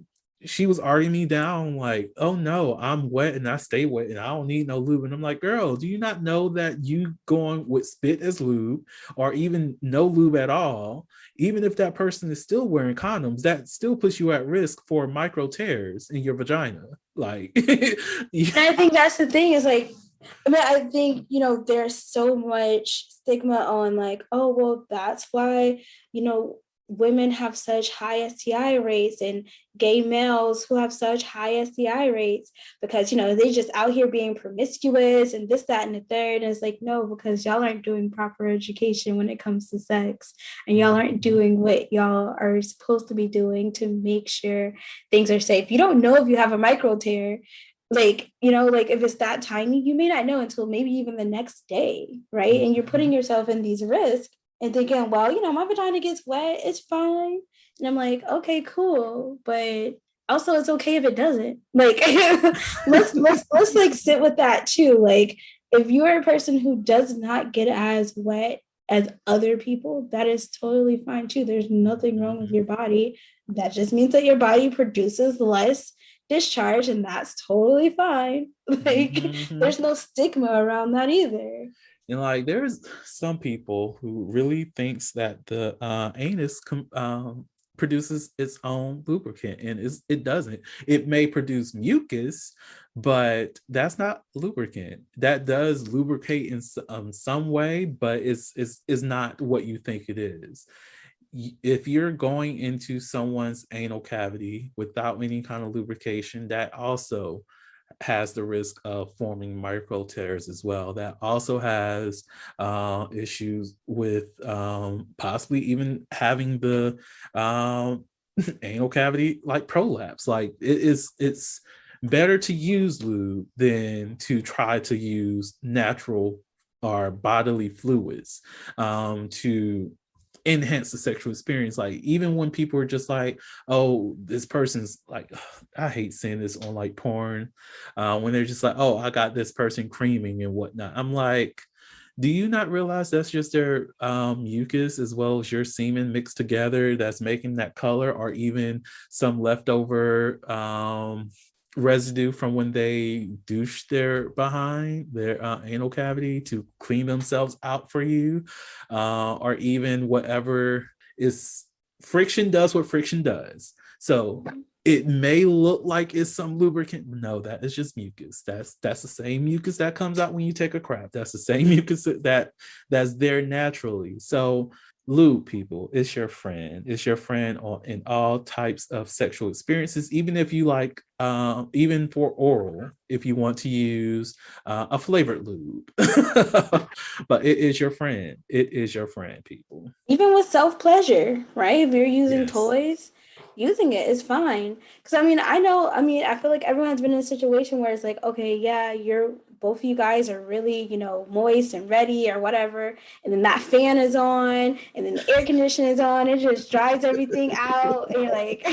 she was arguing me down like, oh no, I'm wet and I stay wet and I don't need no lube. And I'm like, girl, do you not know that you going with spit as lube, or even no lube at all, even if that person is still wearing condoms, that still puts you at risk for micro tears in your vagina? Like, and I think that's the thing, is like, I think, there's so much stigma on like, oh, well, that's why, women have such high STI rates, and gay males who have such high STI rates, because, they just out here being promiscuous and this, that, and the third. And it's like, no, because y'all aren't doing proper education when it comes to sex, and y'all aren't doing what y'all are supposed to be doing to make sure things are safe. You don't know if you have a micro tear Like, like if it's that tiny, you may not know until maybe even the next day, right? And you're putting yourself in these risks and thinking, well, my vagina gets wet, it's fine. And I'm like, okay, cool. But also it's okay if it doesn't. Like let's like sit with that too. Like if you are a person who does not get as wet as other people, that is totally fine too. There's nothing wrong with your body. That just means that your body produces less discharge, and that's totally fine. Like there's no stigma around that either. And like there's some people who really thinks that the anus produces its own lubricant, and it doesn't. It may produce mucus, but that's not lubricant. That does lubricate in some way, but it's not what you think it is. If you're going into someone's anal cavity without any kind of lubrication, that also has the risk of forming micro tears as well. That also has issues with possibly even having the anal cavity like prolapse. Like it's better to use lube than to try to use natural or bodily fluids to enhance the sexual experience. Like even when people are just like, oh, this person's like, I hate seeing this on like porn, when they're just like, oh, I got this person creaming and whatnot. I'm like, do you not realize that's just their mucus as well as your semen mixed together that's making that color, or even some leftover residue from when they douche their behind their anal cavity to clean themselves out for you, or even whatever is friction does what friction does. So it may look like it's some lubricant, but no, that is just mucus. That's the same mucus that comes out when you take a crap. That's the same mucus that's there naturally. So lube, people, it's your friend. It's your friend in all types of sexual experiences, even if you like, even for oral, if you want to use a flavored lube. But it is your friend. It is your friend, people. Even with self-pleasure, right? If you're using toys, using it is fine. Because I feel like everyone's been in a situation where it's like, okay, yeah, both of you guys are really, moist and ready or whatever. And then that fan is on, and then the air conditioner is on. It just dries everything out. And you're like,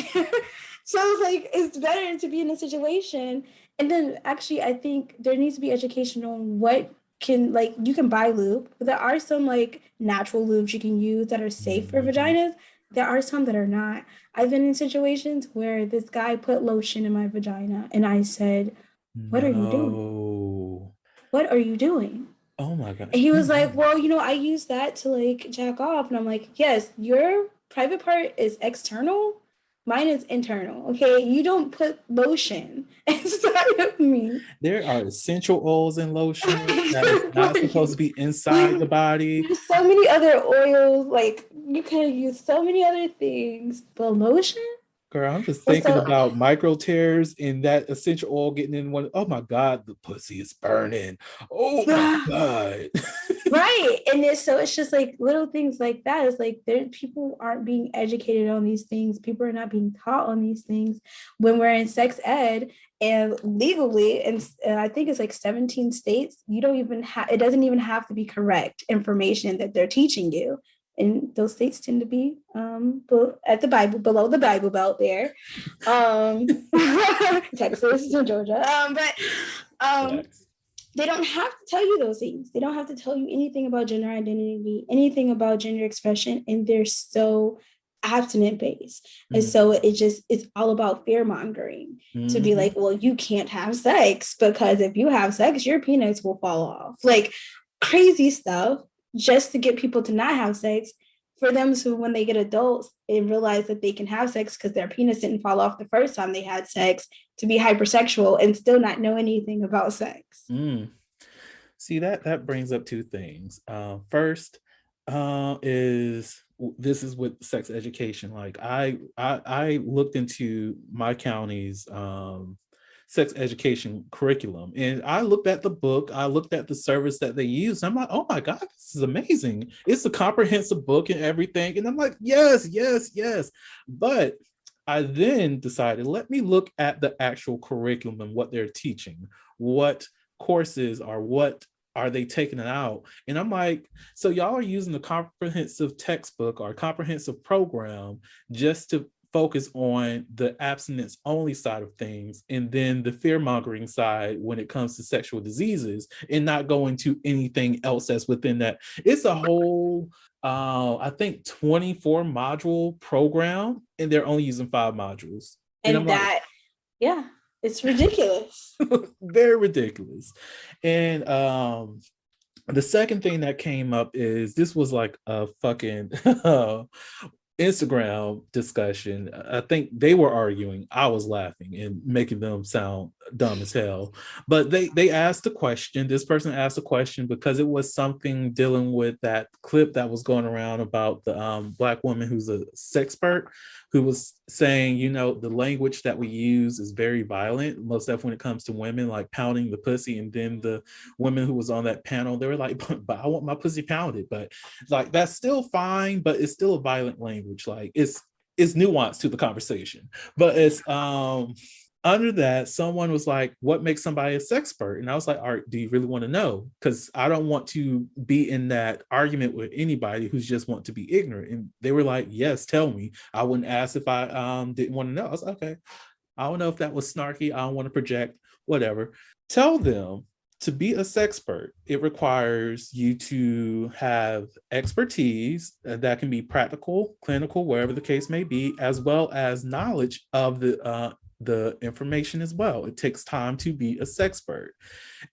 so it's like, it's better to be in a situation. And then actually, I think there needs to be education on what you can buy lube, but there are some like natural lubes you can use that are safe for vaginas. There are some that are not. I've been in situations where this guy put lotion in my vagina and I said, what are you doing? What are you doing? Oh my God. And he was like, well, I use that to like jack off. And I'm like, yes, your private part is external. Mine is internal. Okay. You don't put lotion inside of me. There are essential oils in lotion that is not supposed to be inside the body. There's so many other oils. Like you could use so many other things, but lotion? Girl, I'm just thinking about micro tears in that essential oil getting in one. Oh my God, the pussy is burning. Oh my God. Right. And it's just like little things like that. It's like people aren't being educated on these things. People are not being taught on these things. When we're in sex ed and legally, and I think it's like 17 states, you don't even it doesn't even have to be correct information that they're teaching you. And those states tend to be below the Bible Belt there. Texas and Georgia. They don't have to tell you those things. They don't have to tell you anything about gender identity, anything about gender expression, and they're so abstinent based. And so it's all about fear mongering to be like, well, you can't have sex because if you have sex, your penis will fall off. Like crazy stuff just to get people to not have sex, for them to, when they get adults and realize that they can have sex because their penis didn't fall off the first time they had sex, to be hypersexual and still not know anything about sex. See, that brings up two things. First, is this is with sex education. Like I looked into my county's sex education curriculum, and I looked at the book, I looked at the service that they use. I'm like, oh my God, this is amazing. It's a comprehensive book and everything. And I'm like, yes. But I then decided, let me look at the actual curriculum and what they're teaching, what courses or what are they taking it out. And I'm like, so y'all are using the comprehensive textbook or comprehensive program just to focus on the abstinence only side of things, and then the fear mongering side when it comes to sexual diseases, and not going to anything else that's within that. It's a whole I think 24 module program, and they're only using 5 modules. And that, yeah, it's ridiculous. Very ridiculous. And the second thing that came up is, this was like a fucking Instagram discussion. I think they were arguing. I was laughing and making them sound dumb as hell. But they asked a question. This person asked a question because it was something dealing with that clip that was going around about the Black woman who's a sexpert, who was saying, you know, the language that we use is very violent, most definitely when it comes to women, like pounding the pussy. And then the women who was on that panel, they were like, but I want my pussy pounded. But like, that's still fine, but it's still a violent language. Like, it's nuance to the conversation. But it's under that, someone was like, what makes somebody a sexpert? And I was like, all right, do you really want to know? Because I don't want to be in that argument with anybody who's just want to be ignorant. And they were like, yes, tell me. I wouldn't ask if I didn't want to know. I was like, okay, I don't know if that was snarky. I don't want to project, whatever. Tell them, to be a sexpert, it requires you to have expertise that can be practical, clinical, wherever the case may be, as well as knowledge of the information as well. It takes time to be a sexpert.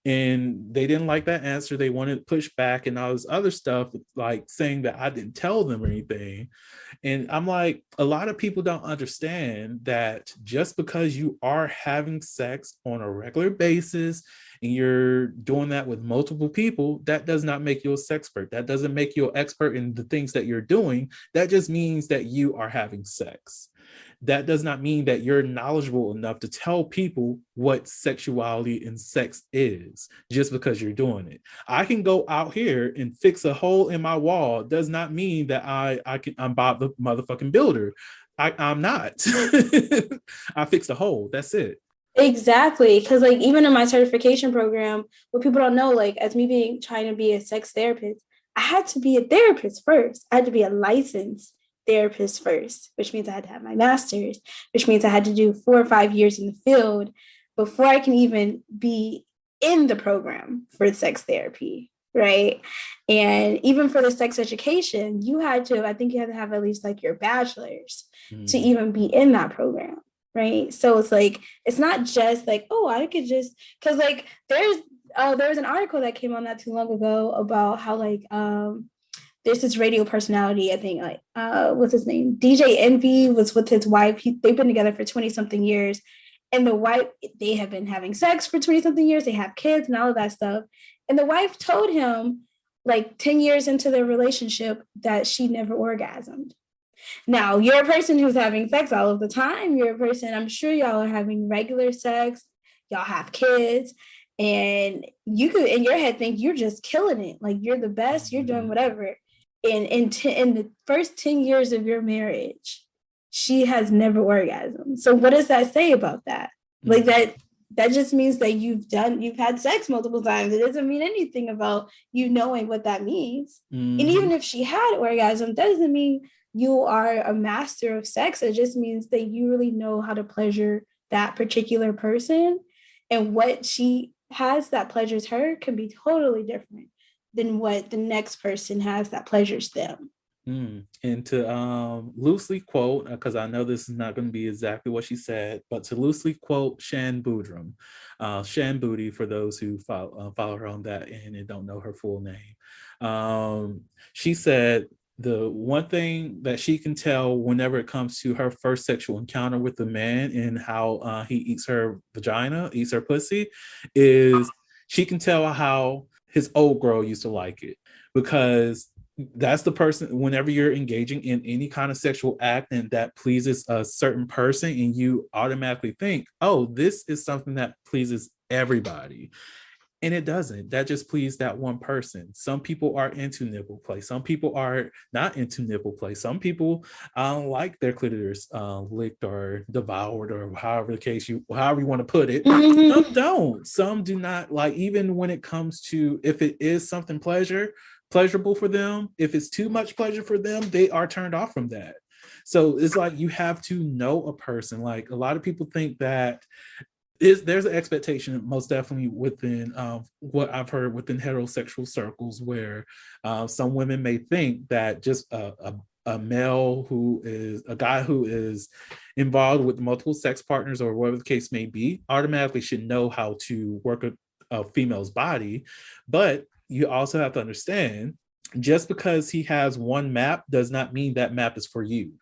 And they didn't like that answer. They wanted to push back and all this other stuff, like saying that I didn't tell them or anything. And I'm like, a lot of people don't understand that just because you are having sex on a regular basis and you're doing that with multiple people, that does not make you a sexpert. That doesn't make you an expert in the things that you're doing. That just means that you are having sex. That does not mean that you're knowledgeable enough to tell people what sexuality and sex is just because you're doing it. I can go out here and fix a hole in my wall. Does not mean that I'm Bob the motherfucking builder. I'm not. I fixed a hole. That's it. Exactly. Because like even in my certification program, what people don't know, like as me trying to be a sex therapist, I had to be a therapist first. I had to be a licensed therapist first, which means I had to have my master's, which means I had to do 4 or 5 years in the field before I can even be in the program for sex therapy, right? And even for the sex education, I think you had to have at least like your bachelor's to even be in that program, right? So it's like, it's not just like, oh, I could just, because like there was an article that came on not too long ago about how like there's this radio personality, I think, like, what's his name? DJ Envy was with his wife. They've been together for 20 something years. And the wife, they have been having sex for 20 something years. They have kids and all of that stuff. And the wife told him, like 10 years into their relationship, that she never orgasmed. Now, you're a person who's having sex all of the time. You're a person, I'm sure y'all are having regular sex. Y'all have kids. And you could, in your head, think you're just killing it. Like, you're the best. You're doing whatever. In the first 10 years of your marriage, she has never orgasmed. So what does that say about that? Like that just means that you've had sex multiple times. It doesn't mean anything about you knowing what that means. And even if she had orgasm, that doesn't mean you are a master of sex. It just means that you really know how to pleasure that particular person, and what she has that pleasures her can be totally different than what the next person has that pleasures them. And to loosely quote, because I know this is not going to be exactly what she said, but to loosely quote Shan Boodram, Shan Booty for those who follow her on that and don't know her full name. She said the one thing that she can tell whenever it comes to her first sexual encounter with the man and how he eats her vagina, eats her pussy, is she can tell how his old girl used to like it, because that's the person, whenever you're engaging in any kind of sexual act and that pleases a certain person, and you automatically think, oh, this is something that pleases everybody. And it doesn't. That just pleased that one person. Some people are into nipple play. Some people are not into nipple play. Some people like their clitoris licked or devoured, or however you want to put it. Some don't. Some do not like. Even when it comes to, if it is something pleasurable for them, if it's too much pleasure for them, they are turned off from that. So it's like you have to know a person. Like, a lot of people think that there's an expectation, most definitely within what I've heard within heterosexual circles, where some women may think that just a male who is a guy who is involved with multiple sex partners, or whatever the case may be, automatically should know how to work a female's body. But you also have to understand, just because he has one map does not mean that map is for you.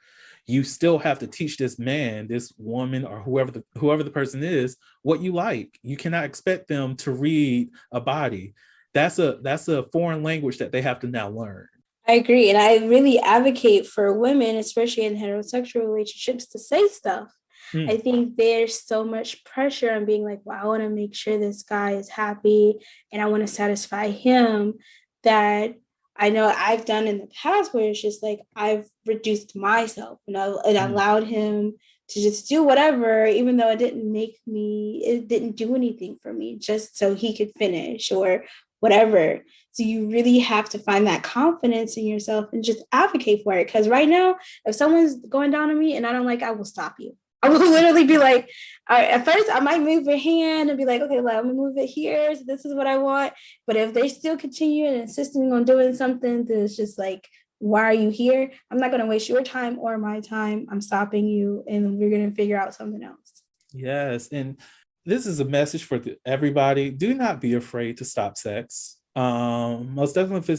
You still have to teach this man, this woman, or whoever the person is, what you like. You cannot expect them to read a body. That's a foreign language that they have to now learn. I agree. And I really advocate for women, especially in heterosexual relationships, to say stuff. I think there's so much pressure on being like, well, I want to make sure this guy is happy and I want to satisfy him, that I know I've done in the past, where it's just like I've reduced myself and allowed him to just do whatever, even though it didn't do anything for me, just so he could finish or whatever. So you really have to find that confidence in yourself and just advocate for it. Because right now, if someone's going down on me and I don't like, I will stop you. I will literally be like, all right, at first I might move your hand and be like, okay, let me move it here. So this is what I want. But if they still continue and insisting on doing something that's just like, why are you here? I'm not going to waste your time or my time. I'm stopping you, and we're going to figure out something else. Yes. And this is a message for everybody. Do not be afraid to stop sex. Most definitely,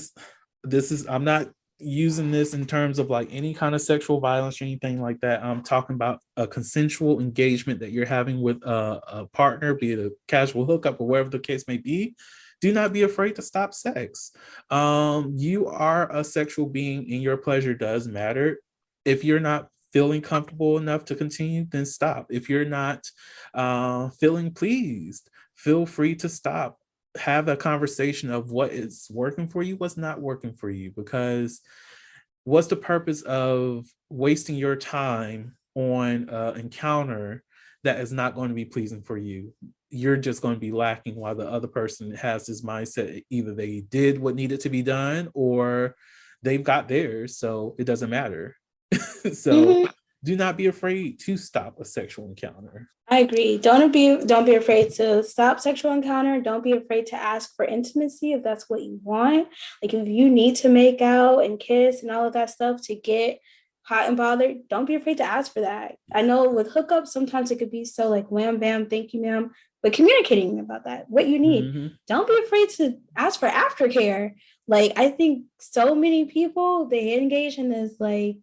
I'm not using this in terms of like any kind of sexual violence or anything like that. I'm talking about a consensual engagement that you're having with a partner, be it a casual hookup or whatever the case may be. Do not be afraid to stop sex. You are a sexual being and your pleasure does matter. If you're not feeling comfortable enough to continue, then stop. If you're not feeling pleased, feel free to stop. Have a conversation of what is working for you, what's not working for you, because what's the purpose of wasting your time on an encounter that is not going to be pleasing for you? You're just going to be lacking, while the other person has this mindset, either they did what needed to be done or they've got theirs, so it doesn't matter. So do not be afraid to stop a sexual encounter. I agree. Don't be afraid to stop sexual encounter. Don't be afraid to ask for intimacy if that's what you want. Like, if you need to make out and kiss and all of that stuff to get hot and bothered, don't be afraid to ask for that. I know with hookups, sometimes it could be so like wham, bam, thank you, ma'am. But communicating about that, what you need. Don't be afraid to ask for aftercare. Like, I think so many people, they engage in this like,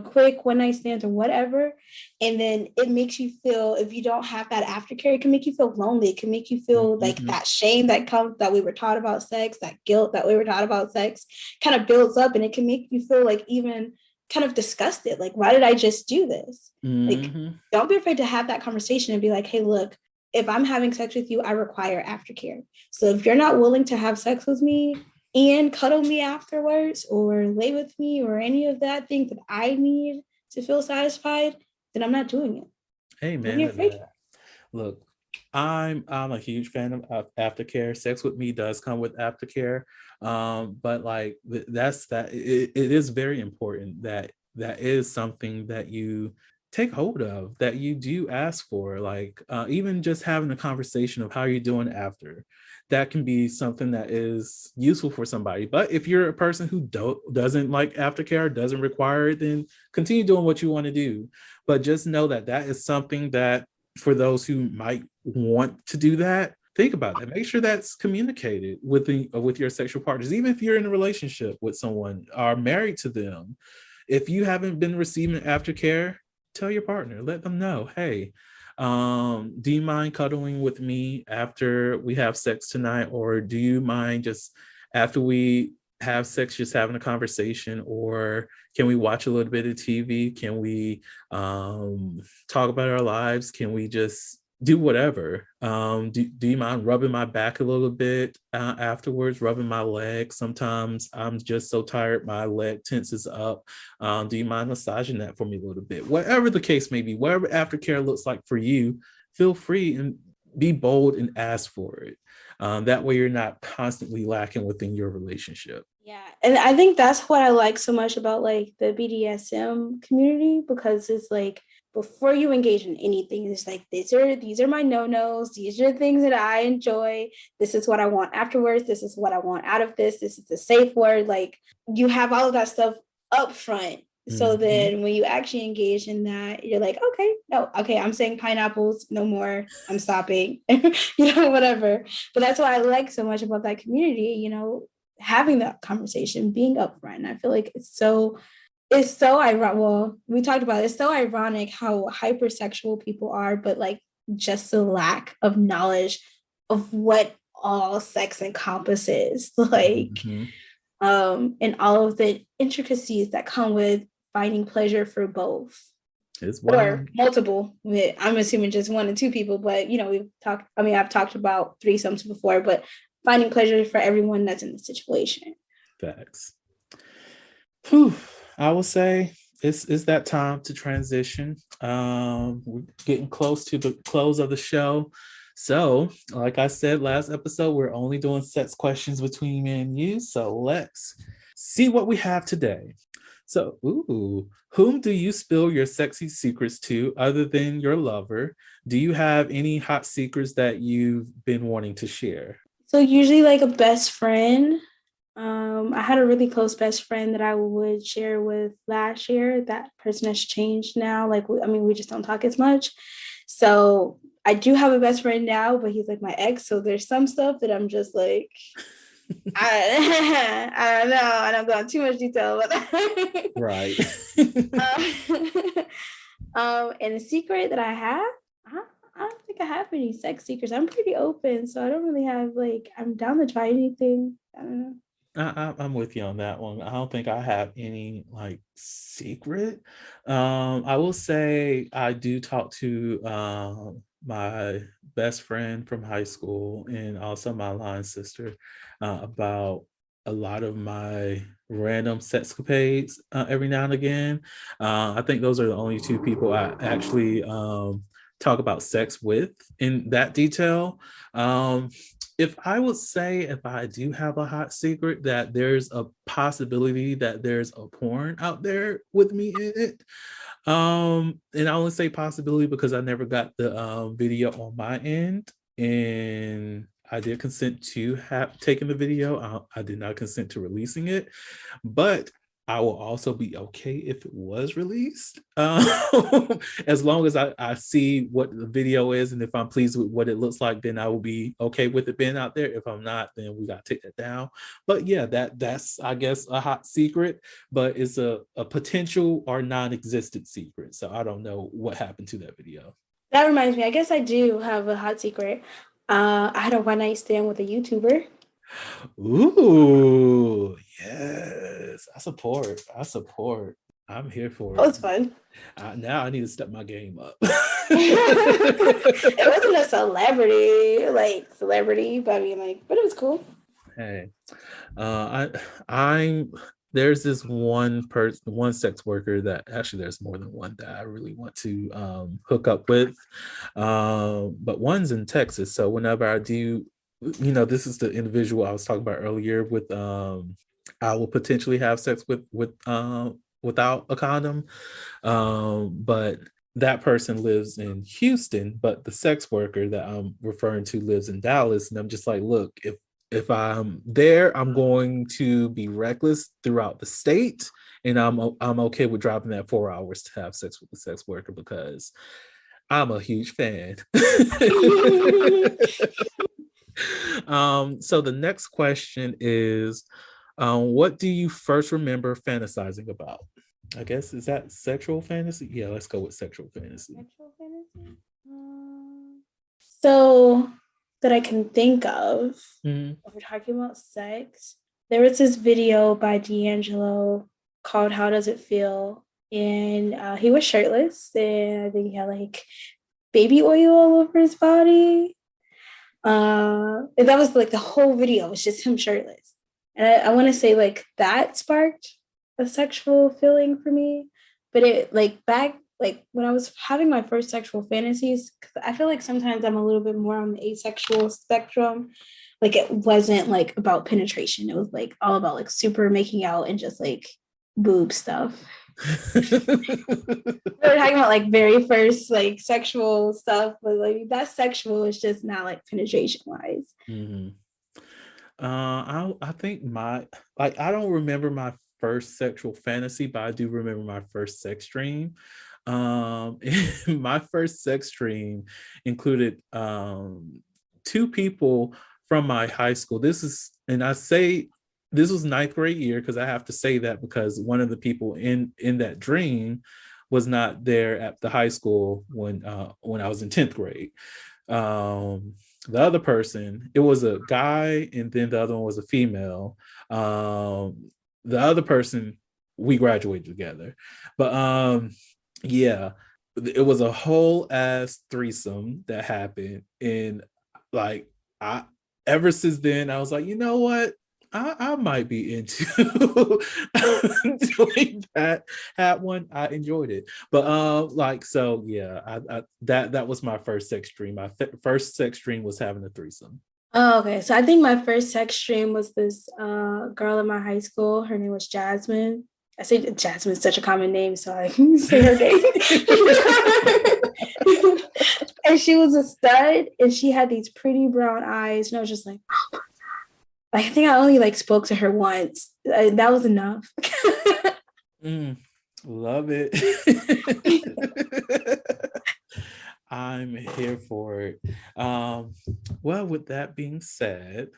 quick one night stands or whatever. And then it makes you feel, if you don't have that aftercare, it can make you feel lonely. It can make you feel like that shame that we were taught about sex, that guilt that we were taught about sex kind of builds up, and it can make you feel like even kind of disgusted. Like, why did I just do this? Like, don't be afraid to have that conversation and be like, hey, look, if I'm having sex with you, I require aftercare. So if you're not willing to have sex with me and cuddle me afterwards or lay with me or any of that thing that I need to feel satisfied, then I'm not doing it. Amen. Look, I'm a huge fan of aftercare. Sex with me does come with aftercare. But like it is very important that is something that you take hold of, that you do ask for. Like even just having a conversation of how you're doing after, that can be something that is useful for somebody. But if you're a person who doesn't like aftercare, doesn't require it, then continue doing what you want to do. But just know that is something that, for those who might want to do that, think about that. Make sure that's communicated with your sexual partners. Even if you're in a relationship with someone or married to them, if you haven't been receiving aftercare, tell your partner, let them know, hey, do you mind cuddling with me after we have sex tonight? Or do you mind just after we have sex, just having a conversation? Or can we watch a little bit of TV? Can we talk about our lives? Can we just do whatever. Do you mind rubbing my back a little bit afterwards, rubbing my leg? Sometimes I'm just so tired, my leg tenses up. Do you mind massaging that for me a little bit? Whatever the case may be, whatever aftercare looks like for you, feel free and be bold and ask for it. That way you're not constantly lacking within your relationship. Yeah, and I think that's what I like so much about like the BDSM community, because it's like before you engage in anything, it's like these are my no-nos, these are the things that I enjoy, this is what I want afterwards, this is what I want out of this is the safe word. Like you have all of that stuff up front. So then when you actually engage in that, you're like, okay, no, okay, I'm saying pineapples, no more, I'm stopping, whatever. But that's what I like so much about that community, having that conversation, being upfront. I feel like it's so ironic. Well, we talked about it. It's so ironic how hypersexual people are, but like just the lack of knowledge of what all sex encompasses, like, and all of the intricacies that come with finding pleasure for both. It's or multiple. I'm assuming just one and two people, but I've talked about threesomes before, but finding pleasure for everyone that's in the situation. Facts. Whew. I will say it's that time to transition. We're getting close to the close of the show. So, like I said last episode, we're only doing sex questions between me and you. So let's see what we have today. So, whom do you spill your sexy secrets to other than your lover? Do you have any hot secrets that you've been wanting to share? So usually like a best friend. I had a really close best friend that I would share with last year. That person has changed now. Like, we just don't talk as much. So I do have a best friend now, but he's like my ex. So there's some stuff that I'm just like, I don't know. I don't go into too much detail about that. Right. And a secret that I have, I don't think I have any sex secrets. I'm pretty open, so I don't really have I'm down to try anything. I don't know. I'm with you on that one. I don't think I have any secret. I will say I do talk to my best friend from high school and also my line sister about a lot of my random sexcapades every now and again. I think those are the only two people I actually talk about sex with in that detail. If I would say, if I do have a hot secret, that there's a possibility that there's a porn out there with me in it. And I only say possibility because I never got the video on my end, and I did consent to have taken the video. I did not consent to releasing it, but I will also be okay if it was released, as long as I see what the video is, and if I'm pleased with what it looks like, then I will be okay with it being out there. If I'm not, then we got to take that down. But yeah, that's I guess a hot secret, but it's a potential or non-existent secret. So I don't know what happened to that video. That reminds me, I guess I do have a hot secret. I had a one night stand with a YouTuber. Ooh, yes. I support. I'm here for it. That was fun. Now I need to step my game up. It wasn't a celebrity, but but it was cool. Hey, I'm there's this one sex worker that actually there's more than one that I really want to hook up with. But one's in Texas. So whenever I do, this is the individual I was talking about earlier with I will potentially have sex with without a condom. But that person lives in Houston, but the sex worker that I'm referring to lives in Dallas. And I'm just like, look, if I'm there, I'm going to be reckless throughout the state, and I'm okay with driving that 4 hours to have sex with the sex worker because I'm a huge fan. So the next question is, what do you first remember fantasizing about? I guess, is that sexual fantasy? Yeah, let's go with sexual fantasy. Sexual fantasy? So that I can think of, if we're talking about sex, there was this video by D'Angelo called How Does It Feel? And he was shirtless, and I think he had baby oil all over his body. And that was like the whole video was just him shirtless. And I want to say like that sparked a sexual feeling for me. But it like back like when I was having my first sexual fantasies, because I feel like sometimes I'm a little bit more on the asexual spectrum. Like it wasn't like about penetration. It was like all about like super making out and just like boob stuff. We were talking about like very first like sexual stuff, but like that's sexual. It's just not like penetration wise. Mm-hmm. I think I don't remember my first sexual fantasy, but I do remember my first sex dream. My first sex dream included two people from my high school. This was ninth grade year because I have to say that because one of the people in that dream was not there at the high school when I was in 10th grade. The other person, it was a guy, and then the other one was a female. The other person, we graduated together. But yeah, it was a whole ass threesome that happened. And like ever since then, I was like, you know what? I might be into doing that. Had one, I enjoyed it, but so yeah, I that was my first sex dream. My first sex dream was having a threesome. Oh, okay. So I think my first sex dream was this girl in my high school. Her name was Jasmine. I say Jasmine is such a common name, so I can say her name. And she was a stud, and she had these pretty brown eyes, and I was just like, oh, I think I only like spoke to her once. That was enough. Love it. I'm here for it. Well, with that being said,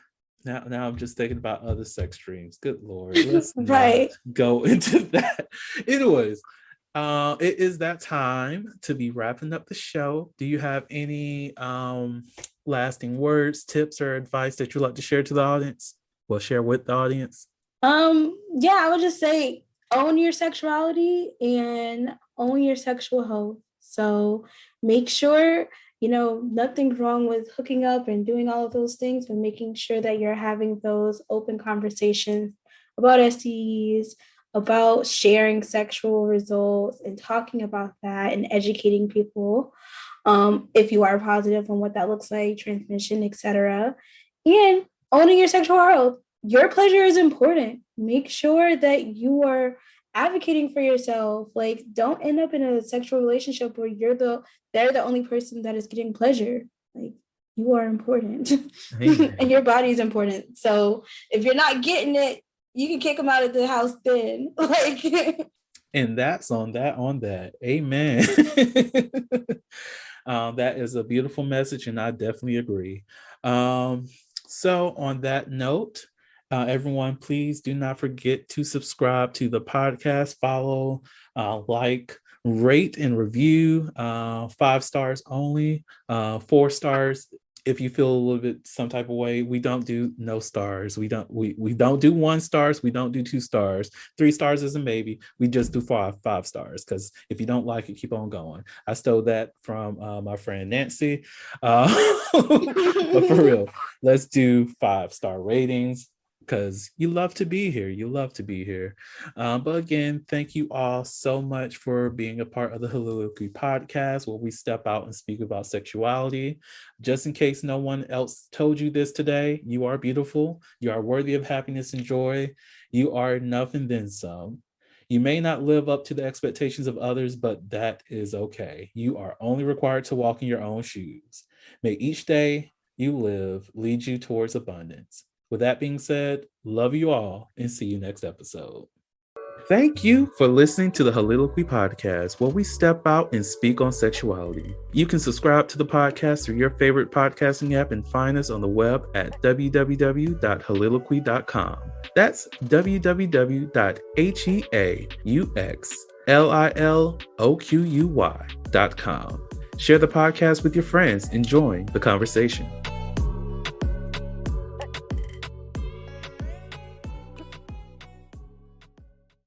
now I'm just thinking about other sex dreams. Good Lord, let's not go into that. Anyways, it is that time to be wrapping up the show. Do you have any lasting words, tips, or advice that you'd like to share to the audience? Well, share with the audience. Yeah, I would just say own your sexuality and own your sexual health. So make sure, nothing's wrong with hooking up and doing all of those things, but making sure that you're having those open conversations about STDs, about sharing sexual results and talking about that and educating people. If you are positive on what that looks like, transmission, etc. And owning your sexual health. Your pleasure is important. Make sure that you are advocating for yourself. Like, don't end up in a sexual relationship where they're the only person that is getting pleasure. Like, you are important. And your body is important. So if you're not getting it, you can kick them out of the house then. And that's on that. Amen. That is a beautiful message, and I definitely agree. So on that note, everyone, please do not forget to subscribe to the podcast, follow, like, rate, and review. 5 stars only, 4 stars if you feel a little bit some type of way. We don't do no stars. We don't do 1 stars. We don't do 2 stars. 3 stars is a maybe. We just do 5 stars, because if you don't like it, keep on going. I stole that from my friend Nancy. But for real, let's do 5-star ratings, because you love to be here. But again, thank you all so much for being a part of the Soliloquy podcast, where we step out and speak about sexuality. Just in case no one else told you this today, you are beautiful. You are worthy of happiness and joy. You are enough and then some. You may not live up to the expectations of others, but that is okay. You are only required to walk in your own shoes. May each day you live lead you towards abundance. With that being said, love you all and see you next episode. Thank you for listening to the Soliloquy podcast, where we step out and speak on sexuality. You can subscribe to the podcast through your favorite podcasting app and find us on the web at www.soliloquy.com. That's www.heauxliloquy.com. Share the podcast with your friends and join the conversation.